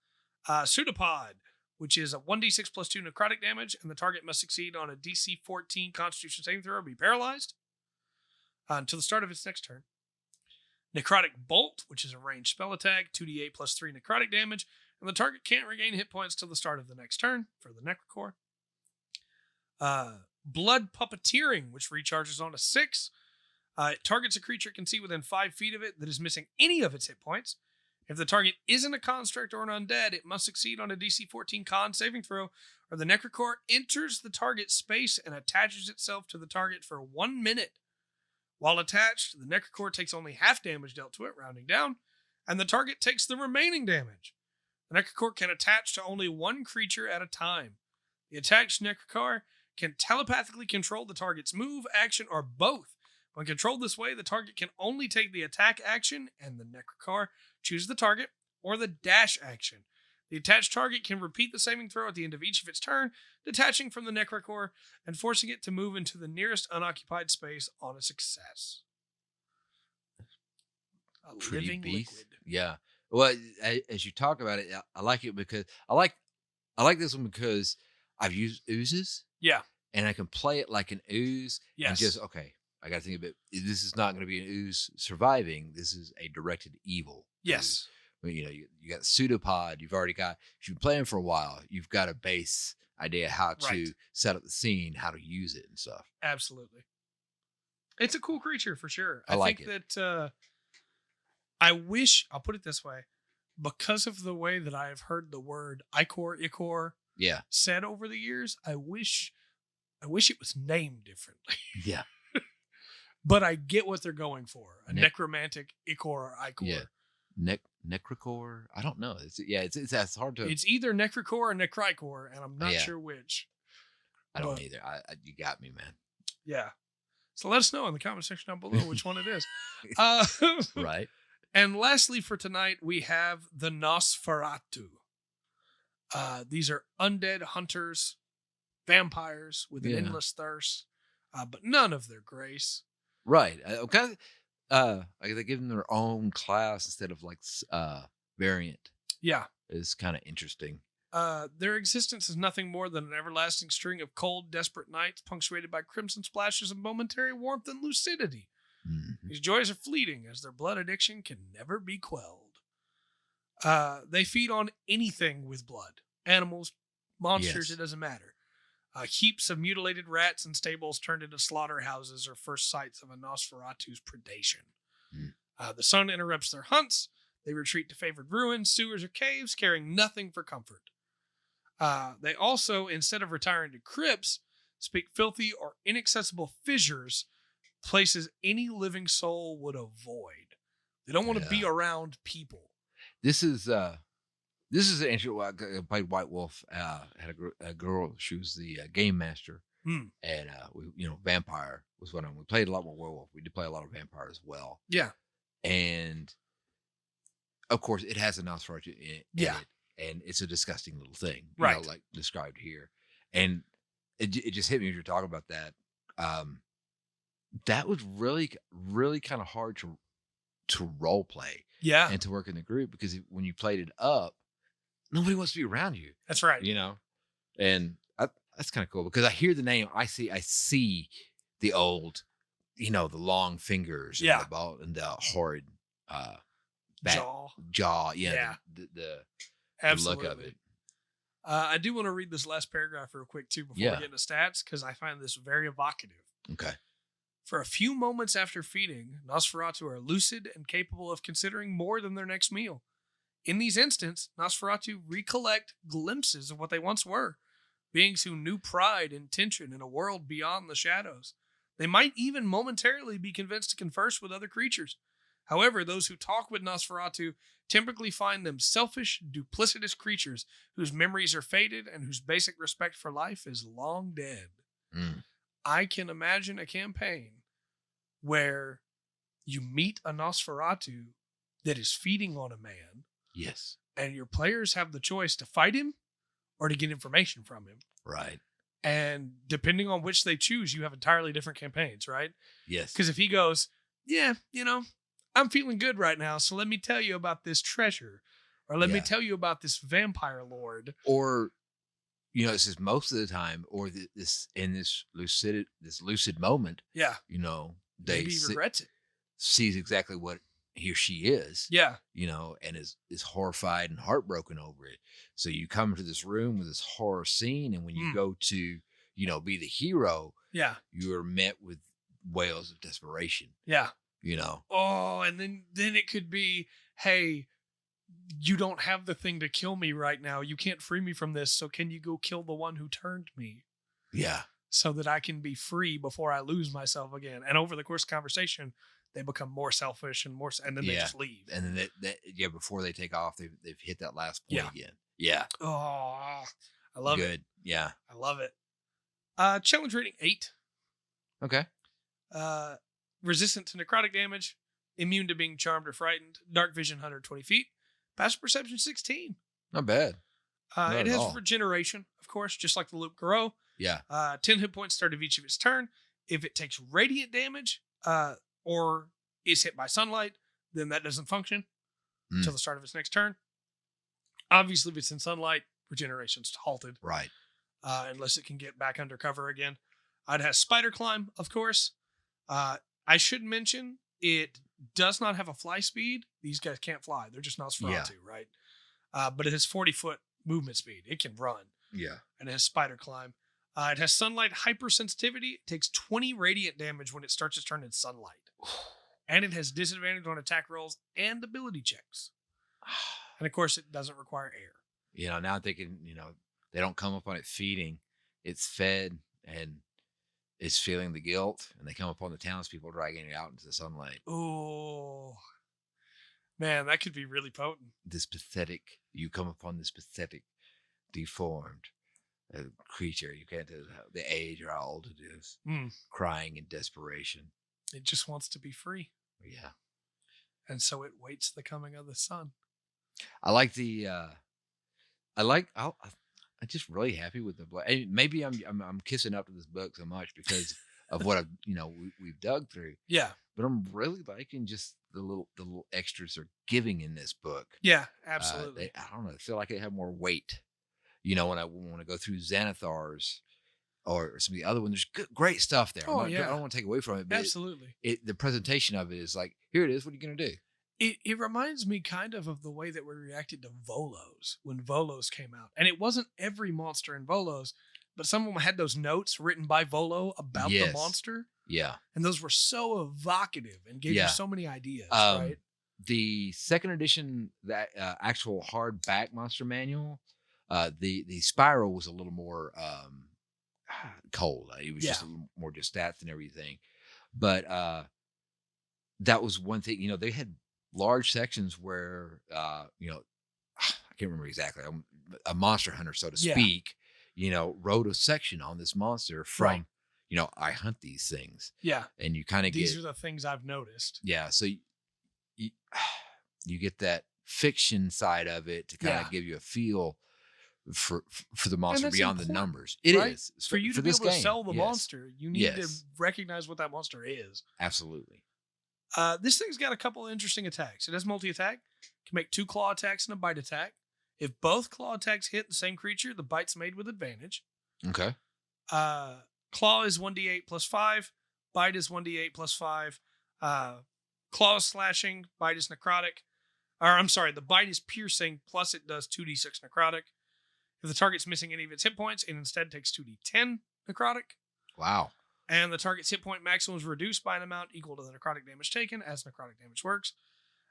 Speaker 1: Pseudopod, which is a 1d6 plus 2 necrotic damage, and the target must succeed on a DC 14 Constitution saving throw or be paralyzed until the start of its next turn. Necrotic Bolt, which is a ranged spell attack, 2d8 plus 3 necrotic damage, and the target can't regain hit points till the start of the next turn for the Necrichor. Blood Puppeteering, which recharges on a 6. It targets a creature it can see within 5 feet of it that is missing any of its hit points. If the target isn't a construct or an undead, it must succeed on a DC 14 con saving throw, or the Necrichor enters the target space and attaches itself to the target for 1 minute. While attached, the Necrichor takes only half damage dealt to it, rounding down, and the target takes the remaining damage. The Necrichor can attach to only one creature at a time. The attached Necrichor can telepathically control the target's move, action, or both. When controlled this way, the target can only take the attack action, and the Necrichor chooses the target, or the dash action. The attached target can repeat the saving throw at the end of each of its turn, detaching from the Necrichor and forcing it to move into the nearest unoccupied space on a success. A
Speaker 3: Pretty
Speaker 1: living
Speaker 3: beast.
Speaker 1: liquid.
Speaker 3: Yeah. Well, as you talk about it, I like it because I like this one because I've used oozes.
Speaker 1: Yeah.
Speaker 3: And I can play it like an ooze.
Speaker 1: Yes.
Speaker 3: And just, okay, I got to think of it. This is not going to be an ooze surviving. This is a directed evil.
Speaker 1: Yes.
Speaker 3: Ooze. You know, you got the pseudopod. You've already got, if you've been playing for a while, you've got a base idea how to set up the scene, how to use it and stuff.
Speaker 1: Absolutely. It's a cool creature for sure.
Speaker 3: I like
Speaker 1: think that I wish, I'll put it this way, because of the way that I have heard the word Ichor said over the years, I wish it was named differently.
Speaker 3: Yeah.
Speaker 1: But I get what they're going for. A necromantic Ichor or Ichor.
Speaker 3: Yeah. Necrichor? I don't know. It's hard to.
Speaker 1: It's either Necrichor or Necrichor, and I'm not sure which.
Speaker 3: I don't either. You got me, man.
Speaker 1: Yeah. So let us know in the comment section down below which one it is.
Speaker 3: Right.
Speaker 1: And lastly for tonight, we have the Nosferatu. These are undead hunters, vampires with an endless thirst, but none of their grace.
Speaker 3: Right. Okay. They give them their own class instead of like variant.
Speaker 1: Yeah.
Speaker 3: It's kind of interesting.
Speaker 1: Their existence is nothing more than an everlasting string of cold, desperate nights punctuated by crimson splashes of momentary warmth and lucidity.
Speaker 3: Mm-hmm.
Speaker 1: These joys are fleeting as their blood addiction can never be quelled. They feed on anything with blood. Animals, monsters, It doesn't matter. Heaps of mutilated rats and stables turned into slaughterhouses are first sights of a Nosferatu's predation. The sun interrupts their hunts. They retreat to favored ruins, sewers, or caves, caring nothing for comfort. They also, instead of retiring to crypts, speak filthy or inaccessible fissures, places any living soul would avoid. They don't want to be around people.
Speaker 3: This is an interesting. I played White Wolf. Had a girl. She was the game master, and vampire was one of them. We played a lot more werewolf. We did play a lot of vampire as well.
Speaker 1: Yeah,
Speaker 3: and of course, it has a Nosferatu in it, and it's a disgusting little thing,
Speaker 1: right?
Speaker 3: Like described here, and it just hit me as you're talking about that. That was really, really kind of hard to role play, and to work in the group because when you played it up, nobody wants to be around you.
Speaker 1: That's right.
Speaker 3: And that's kind of cool because I hear the name, I see the old, the long fingers, and the ball and the horrid jaw, the look of it.
Speaker 1: I do want to read this last paragraph real quick too before we get into stats because I find this very evocative.
Speaker 3: Okay.
Speaker 1: For a few moments after feeding, Nosferatu are lucid and capable of considering more than their next meal. In these instants, Nosferatu recollect glimpses of what they once were, beings who knew pride and tension in a world beyond the shadows. They might even momentarily be convinced to converse with other creatures. However, those who talk with Nosferatu typically find them selfish, duplicitous creatures whose memories are faded and whose basic respect for life is long dead. I can imagine a campaign where you meet a Nosferatu that is feeding on a man.
Speaker 3: Yes.
Speaker 1: And your players have the choice to fight him or to get information from him.
Speaker 3: Right.
Speaker 1: And depending on which they choose, you have entirely different campaigns, right?
Speaker 3: Yes.
Speaker 1: Because if he goes, I'm feeling good right now, so let me tell you about this treasure. Or let me tell you about this vampire lord.
Speaker 3: Or, this is most of the time, or this lucid moment.
Speaker 1: Yeah.
Speaker 3: They
Speaker 1: maybe he regrets it.
Speaker 3: Sees exactly what he or she is.
Speaker 1: Yeah.
Speaker 3: And is horrified and heartbroken over it. So you come to this room with this horror scene, and when you go to, be the hero,
Speaker 1: Yeah.
Speaker 3: you are met with wails of desperation.
Speaker 1: Yeah.
Speaker 3: Oh,
Speaker 1: and then it could be, hey, you don't have the thing to kill me right now. You can't free me from this. So can you go kill the one who turned me?
Speaker 3: Yeah.
Speaker 1: So that I can be free before I lose myself again. And over the course of conversation, they become more selfish and then they just leave.
Speaker 3: And then before they take off, they've hit that last point again. Yeah.
Speaker 1: Oh, I love it.
Speaker 3: Good. Yeah.
Speaker 1: I love it. Challenge rating 8.
Speaker 3: Okay.
Speaker 1: Resistant to necrotic damage, immune to being charmed or frightened, dark vision 120 feet, passive perception 16.
Speaker 3: Not bad.
Speaker 1: It has regeneration, of course, just like the Loup Garou.
Speaker 3: Yeah.
Speaker 1: 10 hit points start of each of its turn. If it takes radiant damage or is hit by sunlight, then that doesn't function until the start of its next turn. Obviously, if it's in sunlight, regeneration's halted.
Speaker 3: Right.
Speaker 1: Unless it can get back under cover again. It has spider climb, of course. I should mention it does not have a fly speed. These guys can't fly. They're just Nosferatu, right? But it has 40-foot movement speed. It can run.
Speaker 3: Yeah.
Speaker 1: And it has spider climb. It has sunlight hypersensitivity. It takes 20 radiant damage when it starts its turn in sunlight. And it has disadvantage on attack rolls and ability checks. And of course, it doesn't require air.
Speaker 3: Now I'm thinking, they don't come up on it feeding. It's fed and it's feeling the guilt, and they come upon the townspeople dragging it out into the sunlight.
Speaker 1: Oh, man, that could be really potent.
Speaker 3: You come upon this pathetic, deformed creature. You can't tell the age or how old it is, crying in desperation.
Speaker 1: It just wants to be free.
Speaker 3: Yeah.
Speaker 1: And so it waits the coming of the sun.
Speaker 3: I like I'm just really happy with the blood. Maybe I'm kissing up to this book so much because of what we've dug through.
Speaker 1: Yeah.
Speaker 3: But I'm really liking just the little extras they're giving in this book.
Speaker 1: Yeah, absolutely.
Speaker 3: I don't know. I feel like they have more weight. When I want to go through Xanathar's or some of the other ones, there's great stuff there. I don't want to take away from it. But
Speaker 1: absolutely.
Speaker 3: The presentation of it is like, here it is. What are you going to do?
Speaker 1: It reminds me kind of the way that we reacted to Volos when Volos came out. And it wasn't every monster in Volos, but some of them had those notes written by Volo about the monster.
Speaker 3: Yeah.
Speaker 1: And those were so evocative and gave you so many ideas, right?
Speaker 3: The second edition, that actual hardback monster manual, the spiral was a little more cold. It was just a little more just stats and everything. But that was one thing, they had large sections where, I can't remember exactly, a monster hunter, so to speak, wrote a section on this monster from, I hunt these things.
Speaker 1: Yeah.
Speaker 3: And you kind of
Speaker 1: these are the things I've noticed.
Speaker 3: Yeah. So you get that fiction side of it to kind of give you a feel for the monster beyond the numbers. It is
Speaker 1: for you to be able to sell the monster. You need to recognize what that monster is.
Speaker 3: Absolutely.
Speaker 1: This thing's got a couple of interesting attacks. It has multi-attack. It can make 2 claw attacks and a bite attack. If both claw attacks hit the same creature, the bite's made with advantage.
Speaker 3: Okay.
Speaker 1: Claw is 1d8 plus 5. Bite is 1d8 plus 5. Claw is slashing. Bite is necrotic. The bite is piercing, plus it does 2d6 necrotic. If the target's missing any of its hit points, it instead takes 2d10 necrotic.
Speaker 3: Wow.
Speaker 1: And the target's hit point maximum is reduced by an amount equal to the necrotic damage taken, as necrotic damage works.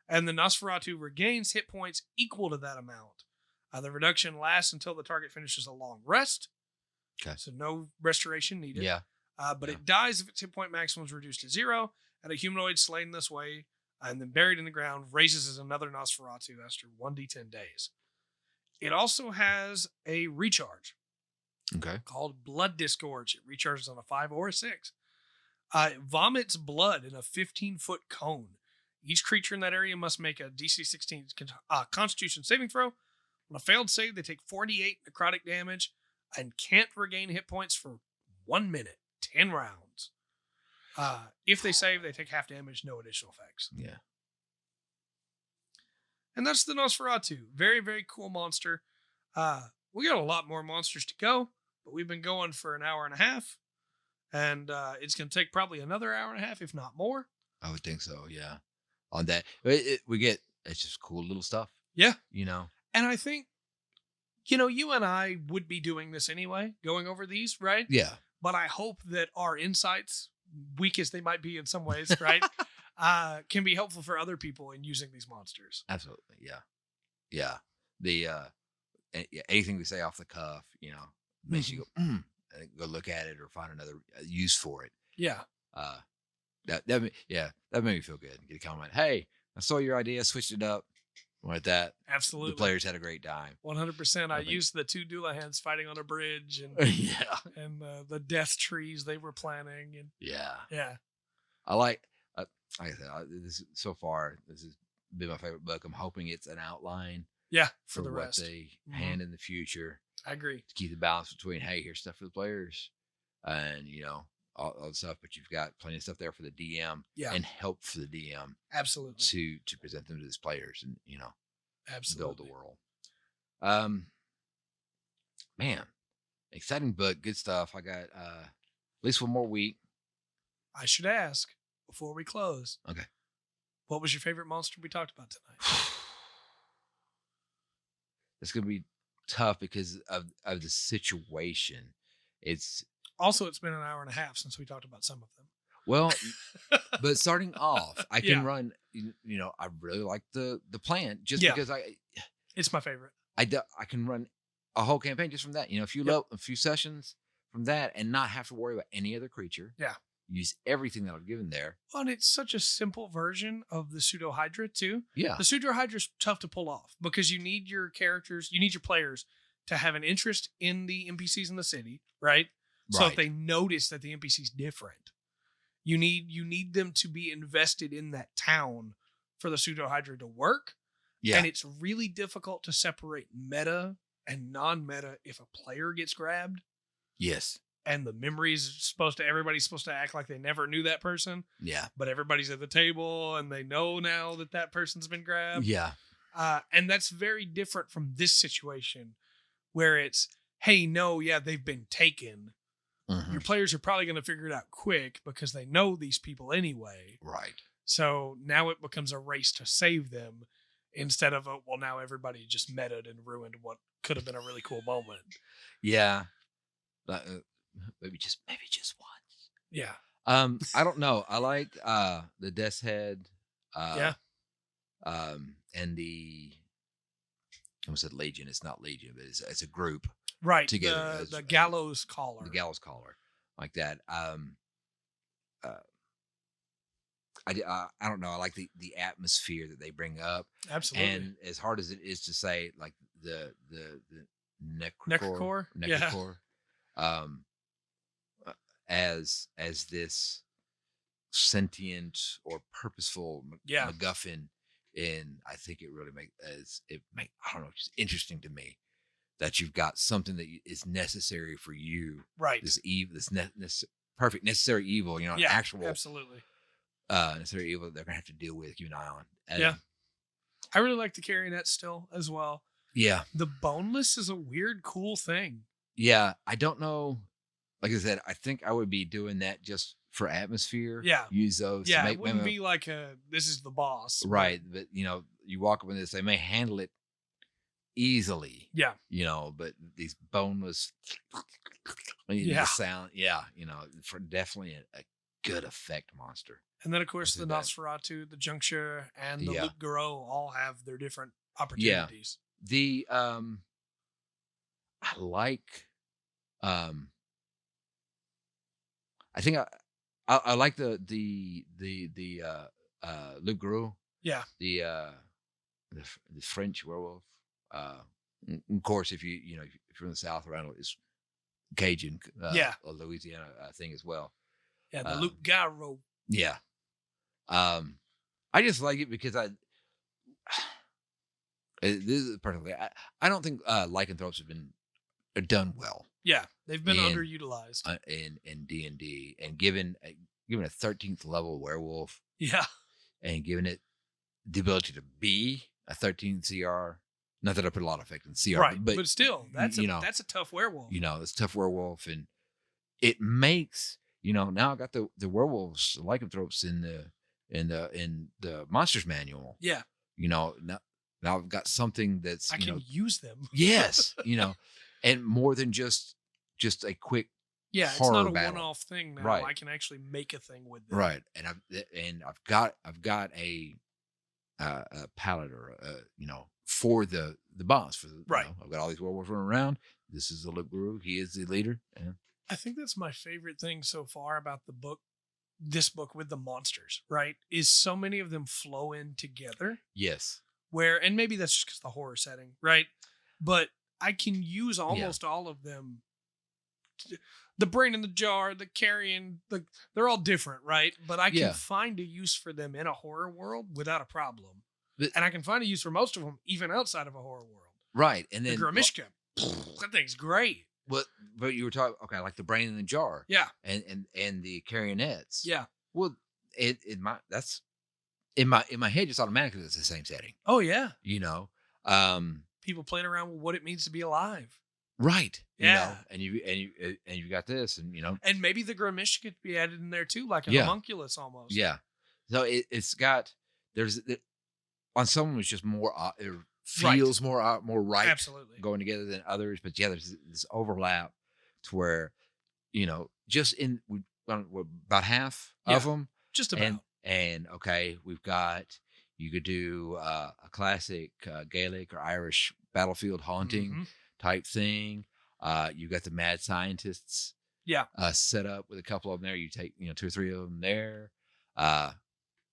Speaker 1: And the Nosferatu regains hit points equal to that amount. The reduction lasts until the target finishes a long rest.
Speaker 3: Okay.
Speaker 1: So no restoration needed.
Speaker 3: Yeah.
Speaker 1: But it dies if its hit point maximum is reduced to 0, and a humanoid slain this way and then buried in the ground raises as another Nosferatu after 1d10 days. It also has a recharge.
Speaker 3: Okay.
Speaker 1: Called Blood Disgorge. It recharges on a 5 or a 6. It vomits blood in a 15-foot cone. Each creature in that area must make a DC 16 Constitution saving throw. On a failed save, they take 48 necrotic damage and can't regain hit points for 1 minute, 10 rounds. If they save, they take half damage, no additional effects.
Speaker 3: Yeah.
Speaker 1: And that's the Nosferatu. Very, very cool monster. We got a lot more monsters to go, but we've been going for an hour and a half. And it's going to take probably another hour and a half, if not more.
Speaker 3: I would think so, yeah. On that, it's just cool little stuff.
Speaker 1: Yeah.
Speaker 3: You know?
Speaker 1: And I think You and I would be doing this anyway, going over these, right?
Speaker 3: Yeah.
Speaker 1: But I hope that our insights, weak as they might be in some ways, right, can be helpful for other people in using these monsters.
Speaker 3: Absolutely. Yeah. Yeah. The anything we say off the cuff, makes you go, go look at it or find another use for it.
Speaker 1: Yeah.
Speaker 3: That made me feel good. Get a comment. Hey, I saw your idea, switched it up. Like that.
Speaker 1: Absolutely.
Speaker 3: The players had a great time.
Speaker 1: 100%. I used the 2 Doulahands fighting on a bridge and and the death trees they were planning. And yeah.
Speaker 3: I like I said, so far, this has been my favorite book. I'm hoping it's an outline.
Speaker 1: Yeah,
Speaker 3: for
Speaker 1: the
Speaker 3: what
Speaker 1: rest.
Speaker 3: they hand in the future.
Speaker 1: I agree.
Speaker 3: To keep the balance between, hey, here's stuff for the players, and all the stuff, but you've got plenty of stuff there for the DM, and help for the DM,
Speaker 1: absolutely,
Speaker 3: to present them to his players, and
Speaker 1: absolutely
Speaker 3: build the world. Man, exciting book, good stuff. I got at least one more week.
Speaker 1: I should ask before we close.
Speaker 3: Okay,
Speaker 1: what was your favorite monster we talked about tonight?
Speaker 3: It's gonna be tough because of the situation. It's
Speaker 1: been an hour and a half since we talked about some of them.
Speaker 3: Well, but starting off, I can run. I really like the plant just because
Speaker 1: it's my favorite.
Speaker 3: I can run a whole campaign just from that. If you load a few sessions from that and not have to worry about any other creature.
Speaker 1: Yeah.
Speaker 3: Use everything that I've given there.
Speaker 1: Well, and it's such a simple version of the pseudo hydra too.
Speaker 3: Yeah.
Speaker 1: The pseudo hydra is tough to pull off because you need your characters, you need your players to have an interest in the NPCs in the city, right? So if they notice that the NPC's different, you need them to be invested in that town for the pseudo hydra to work. Yeah. And it's really difficult to separate meta and non-meta if a player gets grabbed.
Speaker 3: Yes.
Speaker 1: And the memories everybody's supposed to act like they never knew that person.
Speaker 3: Yeah.
Speaker 1: But everybody's at the table and they know now that person's been grabbed.
Speaker 3: Yeah.
Speaker 1: And that's very different from this situation where it's, hey, no, they've been taken. Mm-hmm. Your players are probably going to figure it out quick because they know these people anyway.
Speaker 3: Right.
Speaker 1: So now it becomes a race to save them instead of now everybody just meted and ruined what could have been a really cool moment.
Speaker 3: Yeah. Maybe just once.
Speaker 1: Yeah.
Speaker 3: I don't know. I like the Death's Head. And the I almost said Legion. It's not Legion, but it's a group.
Speaker 1: Right.
Speaker 3: Together.
Speaker 1: The Gallows Caller.
Speaker 3: The Gallows Caller. Like that. I don't know. I like the atmosphere that they bring up.
Speaker 1: Absolutely.
Speaker 3: And as hard as it is to say, like the
Speaker 1: Necrichor.
Speaker 3: As this sentient or purposeful MacGuffin, and I think it really makes I don't know, it's interesting to me that you've got something that is necessary for you,
Speaker 1: right?
Speaker 3: This evil, perfect necessary evil, actual
Speaker 1: absolutely
Speaker 3: necessary evil that they're gonna have to deal with, keep an eye on. And,
Speaker 1: I really like the Carionet still as well.
Speaker 3: Yeah,
Speaker 1: the boneless is a weird, cool thing.
Speaker 3: Yeah, I don't know. Like I said, I think I would be doing that just for atmosphere.
Speaker 1: Yeah.
Speaker 3: Use those.
Speaker 1: Yeah, it wouldn't be like this is the boss.
Speaker 3: Right. But, you walk up in this, they may handle it easily.
Speaker 1: Yeah.
Speaker 3: But these boneless the sound. Yeah. For definitely a good effect monster.
Speaker 1: And then, of course, the Nosferatu, the Juncture, and the Loup Garou all have their different opportunities.
Speaker 3: Yeah. I like... I think I like the Loup Garou.
Speaker 1: Yeah.
Speaker 3: The French werewolf. Of course, if you're in the South around, it's Cajun. Louisiana thing as well.
Speaker 1: Yeah, the Loup Garou.
Speaker 3: Yeah. I just like it because this is personally, I don't think lycanthropes have been done well.
Speaker 1: Yeah, they've been underutilized
Speaker 3: in D&D, and given a 13th level werewolf.
Speaker 1: Yeah,
Speaker 3: and giving it the ability to be a 13 CR. Not that I put a lot of effect in CR,
Speaker 1: right? But still, that's a tough werewolf.
Speaker 3: It's a tough werewolf, and it makes now I got the werewolves, the lycanthropes in the monsters manual.
Speaker 1: Yeah,
Speaker 3: Now I've got something that's
Speaker 1: I can use them.
Speaker 3: Yes, and more than just a quick
Speaker 1: it's not a one-off thing now.
Speaker 3: Right.
Speaker 1: I can actually make a thing with them.
Speaker 3: Right, and I've got a palette or for the boss for the,
Speaker 1: right.
Speaker 3: I've got all these werewolves running around. This is the Lip Guru. He is the leader. Yeah.
Speaker 1: I think that's my favorite thing so far about the book. This book with the monsters, right, is so many of them flow in together.
Speaker 3: Yes.
Speaker 1: And maybe that's just because the horror setting, right? But I can use almost all of them. The brain in the jar, the carrion, they're all different, right? But I can find a use for them in a horror world without a problem. And I can find a use for most of them, even outside of a horror world.
Speaker 3: Right. And then
Speaker 1: the Grimishka, that thing's great.
Speaker 3: But you were talking, okay, like the brain in the jar.
Speaker 1: Yeah.
Speaker 3: And the carrionettes.
Speaker 1: Yeah.
Speaker 3: Well, that's in my head, just automatically it's the same setting.
Speaker 1: Oh yeah.
Speaker 3: People
Speaker 1: playing around with what it means to be alive.
Speaker 3: Right.
Speaker 1: Yeah.
Speaker 3: And you got this, and
Speaker 1: and maybe the Grimishka could be added in there too, like a homunculus almost.
Speaker 3: Yeah. So it's got on some it's just more it feels more right.
Speaker 1: Absolutely.
Speaker 3: Going together than others, but there's this overlap to where just in about half of them,
Speaker 1: just about.
Speaker 3: And okay, you could do a classic Gaelic or Irish battlefield haunting type thing. You got the mad scientists set up with a couple of them there. You take 2 or 3 of them there.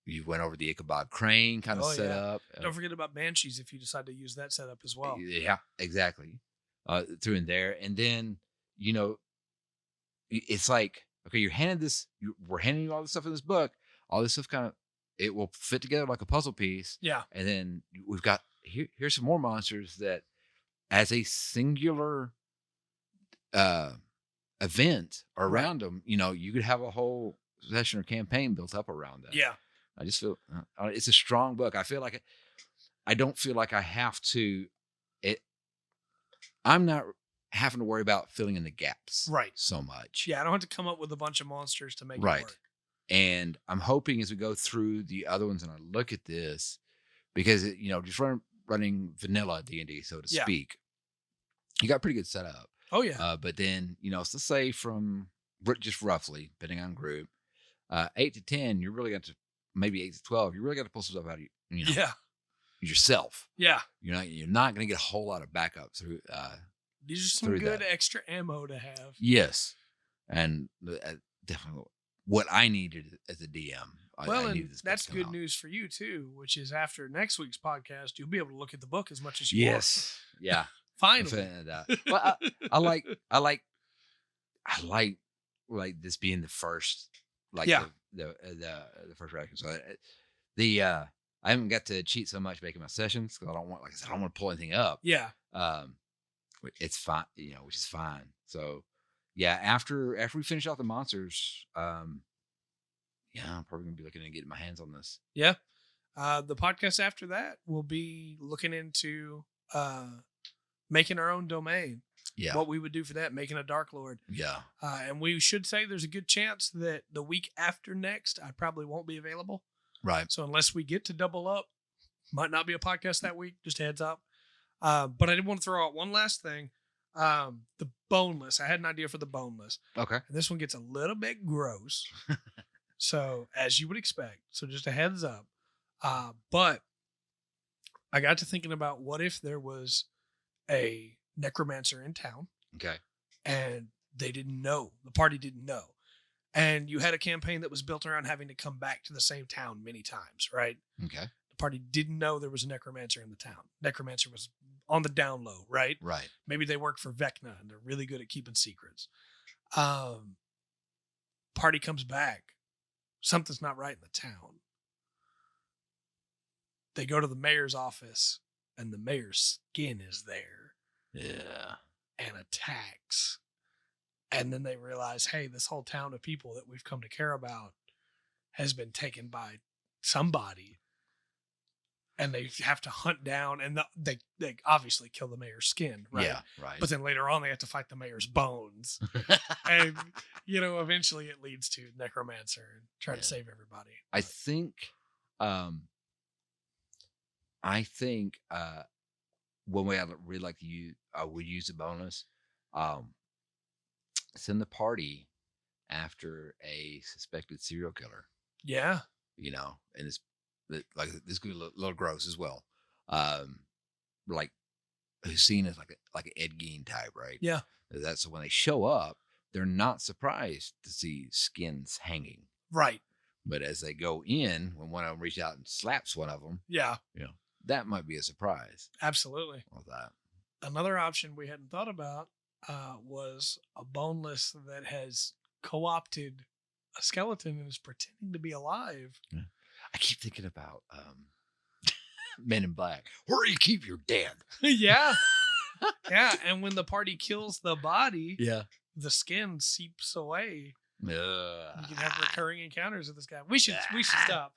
Speaker 3: You went over the Ichabod Crane kind of set up.
Speaker 1: Don't forget about Banshees if you decide to use that setup as well.
Speaker 3: Yeah, exactly. Through in there, and then it's like, okay, we're handing you all this stuff in this book. All this stuff it will fit together like a puzzle piece.
Speaker 1: Yeah.
Speaker 3: And then we've got here's some more monsters that, as a singular event around them, you could have a whole session or campaign built up around that.
Speaker 1: Yeah.
Speaker 3: I just feel it's a strong book. I feel like I don't feel like I have to. I'm not having to worry about filling in the gaps so much.
Speaker 1: Yeah, I don't have to come up with a bunch of monsters to make it work.
Speaker 3: And I'm hoping as we go through the other ones and I look at this, because just running vanilla D&D, so to speak, you got a pretty good setup.
Speaker 1: Oh yeah.
Speaker 3: But then so let's say from just roughly, depending on group, 8 to 10, you're really got to, maybe 8 to 12, you really got to pull some stuff out of yourself.
Speaker 1: Yeah.
Speaker 3: You're not going to get a whole lot of backup through.
Speaker 1: These are some good extra ammo to have.
Speaker 3: Yes, and definitely what I needed as a DM.
Speaker 1: Well, and that's good news for you too, which is after next week's podcast, you'll be able to look at the book as much as you want.
Speaker 3: Yes, yeah,
Speaker 1: finally.
Speaker 3: Well, I like this being the first, the first reaction. So I haven't got to cheat so much making my sessions because I don't want to pull anything up.
Speaker 1: Yeah.
Speaker 3: It's fine, which is fine. So yeah, after we finish off the monsters, I'm probably gonna be looking at getting my hands on this.
Speaker 1: Yeah. The podcast after that will be looking into making our own domain.
Speaker 3: Yeah.
Speaker 1: What we would do for that, making a Dark Lord.
Speaker 3: Yeah.
Speaker 1: And we should say there's a good chance that the week after next, I probably won't be available.
Speaker 3: Right.
Speaker 1: So unless we get to double up, might not be a podcast that week. Just a heads up. But I did want to throw out one last thing. The boneless. I had an idea for the boneless.
Speaker 3: Okay.
Speaker 1: And this one gets a little bit gross. So as you would expect. So just a heads up. But I got to thinking about what if there was a necromancer in town.
Speaker 3: Okay.
Speaker 1: And they didn't know. The party didn't know. And you had a campaign that was built around having to come back to the same town many times, right?
Speaker 3: Okay.
Speaker 1: The party didn't know there was a necromancer in the town. Necromancer was on the down low, right?
Speaker 3: Right.
Speaker 1: Maybe they work for Vecna and they're really good at keeping secrets. Party comes back. Something's not right in the town. They go to the mayor's office and the mayor's skin is there.
Speaker 3: Yeah.
Speaker 1: And attacks. And then they realize, hey, this whole town of people that we've come to care about has been taken by somebody. And they have to hunt down, and they obviously kill the mayor's skin, right?
Speaker 3: Yeah, right.
Speaker 1: But then later on, they have to fight the mayor's bones. And, eventually it leads to Necromancer and try to save everybody.
Speaker 3: I think
Speaker 2: I think one way I really like to use, I would use a bonus. Send the party after a suspected serial killer.
Speaker 1: Yeah.
Speaker 2: And it's like this could be a little gross as well. Like who's seen as like an Ed Gein type, right?
Speaker 1: Yeah.
Speaker 2: That's when they show up, they're not surprised to see skins hanging.
Speaker 1: Right.
Speaker 2: But as they go in, when one of them reaches out and slaps one of them,
Speaker 1: yeah,
Speaker 2: that might be a surprise.
Speaker 1: Absolutely.
Speaker 2: With that.
Speaker 1: Another option we hadn't thought about was a boneless that has co-opted a skeleton and is pretending to be alive.
Speaker 2: Yeah. I keep thinking about Men in Black. Where do you keep your dead?
Speaker 1: Yeah. Yeah. And when the party kills the body,
Speaker 2: yeah,
Speaker 1: the skin seeps away. You can have recurring encounters with this guy. We should stop.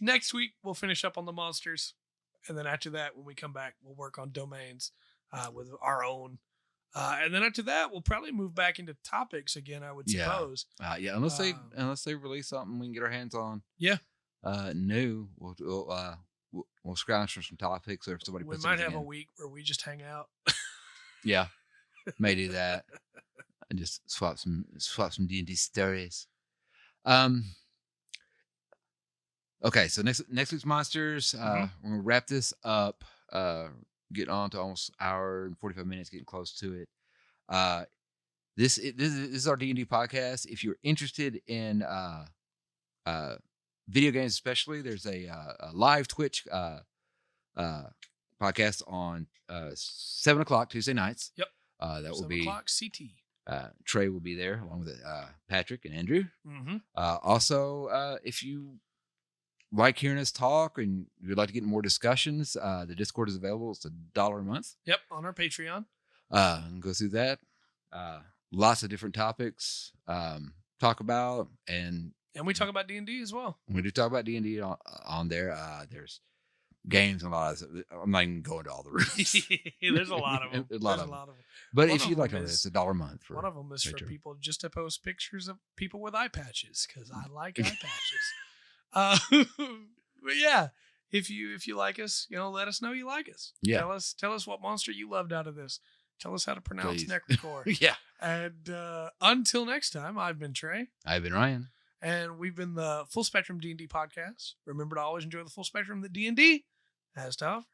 Speaker 1: Next week we'll finish up on the monsters, and then after that, when we come back, we'll work on domains with our own. And then after that, we'll probably move back into topics again. I would suppose.
Speaker 2: Yeah, unless they release something we can get our hands on.
Speaker 1: Yeah.
Speaker 2: New. We'll scrounge for some topics, or if somebody
Speaker 1: we might have a week where we just hang out.
Speaker 2: Yeah, may do that. And just swap some D&D stories. Okay, so next week's monsters. We're gonna wrap this up. Getting on to almost an hour and 45 minutes, getting close to it. This is our D&D podcast. If you're interested in video games, especially, there's a live Twitch podcast on 7 o'clock Tuesday nights.
Speaker 1: Yep.
Speaker 2: That will be
Speaker 1: 7 o'clock CT.
Speaker 2: Trey will be there along with Patrick and Andrew.
Speaker 1: Mm-hmm.
Speaker 2: Also, if you like hearing us talk and you'd like to get more discussions, the Discord is available. It's $1 a month.
Speaker 1: Yep, on our Patreon.
Speaker 2: Go through that. Lots of different topics talk about, and
Speaker 1: we talk about D&D as well.
Speaker 2: We do talk about D&D on there. There's games and a lot of stuff. I'm not even going to all the rooms.
Speaker 1: There's a lot of them.
Speaker 2: There's a lot of them. But if you'd like to, it's $1 a month.
Speaker 1: One of them is for people just to post pictures of people with eye patches, because I like eye patches. But yeah, if you like us, let us know you like us.
Speaker 2: Yeah.
Speaker 1: Tell us what monster you loved out of this. Tell us how to pronounce Necrichor.
Speaker 2: Yeah.
Speaker 1: And until next time, I've been Trey.
Speaker 2: I've been Ryan.
Speaker 1: And we've been the Full Spectrum D&D podcast. Remember to always enjoy the full spectrum that D&D has to offer.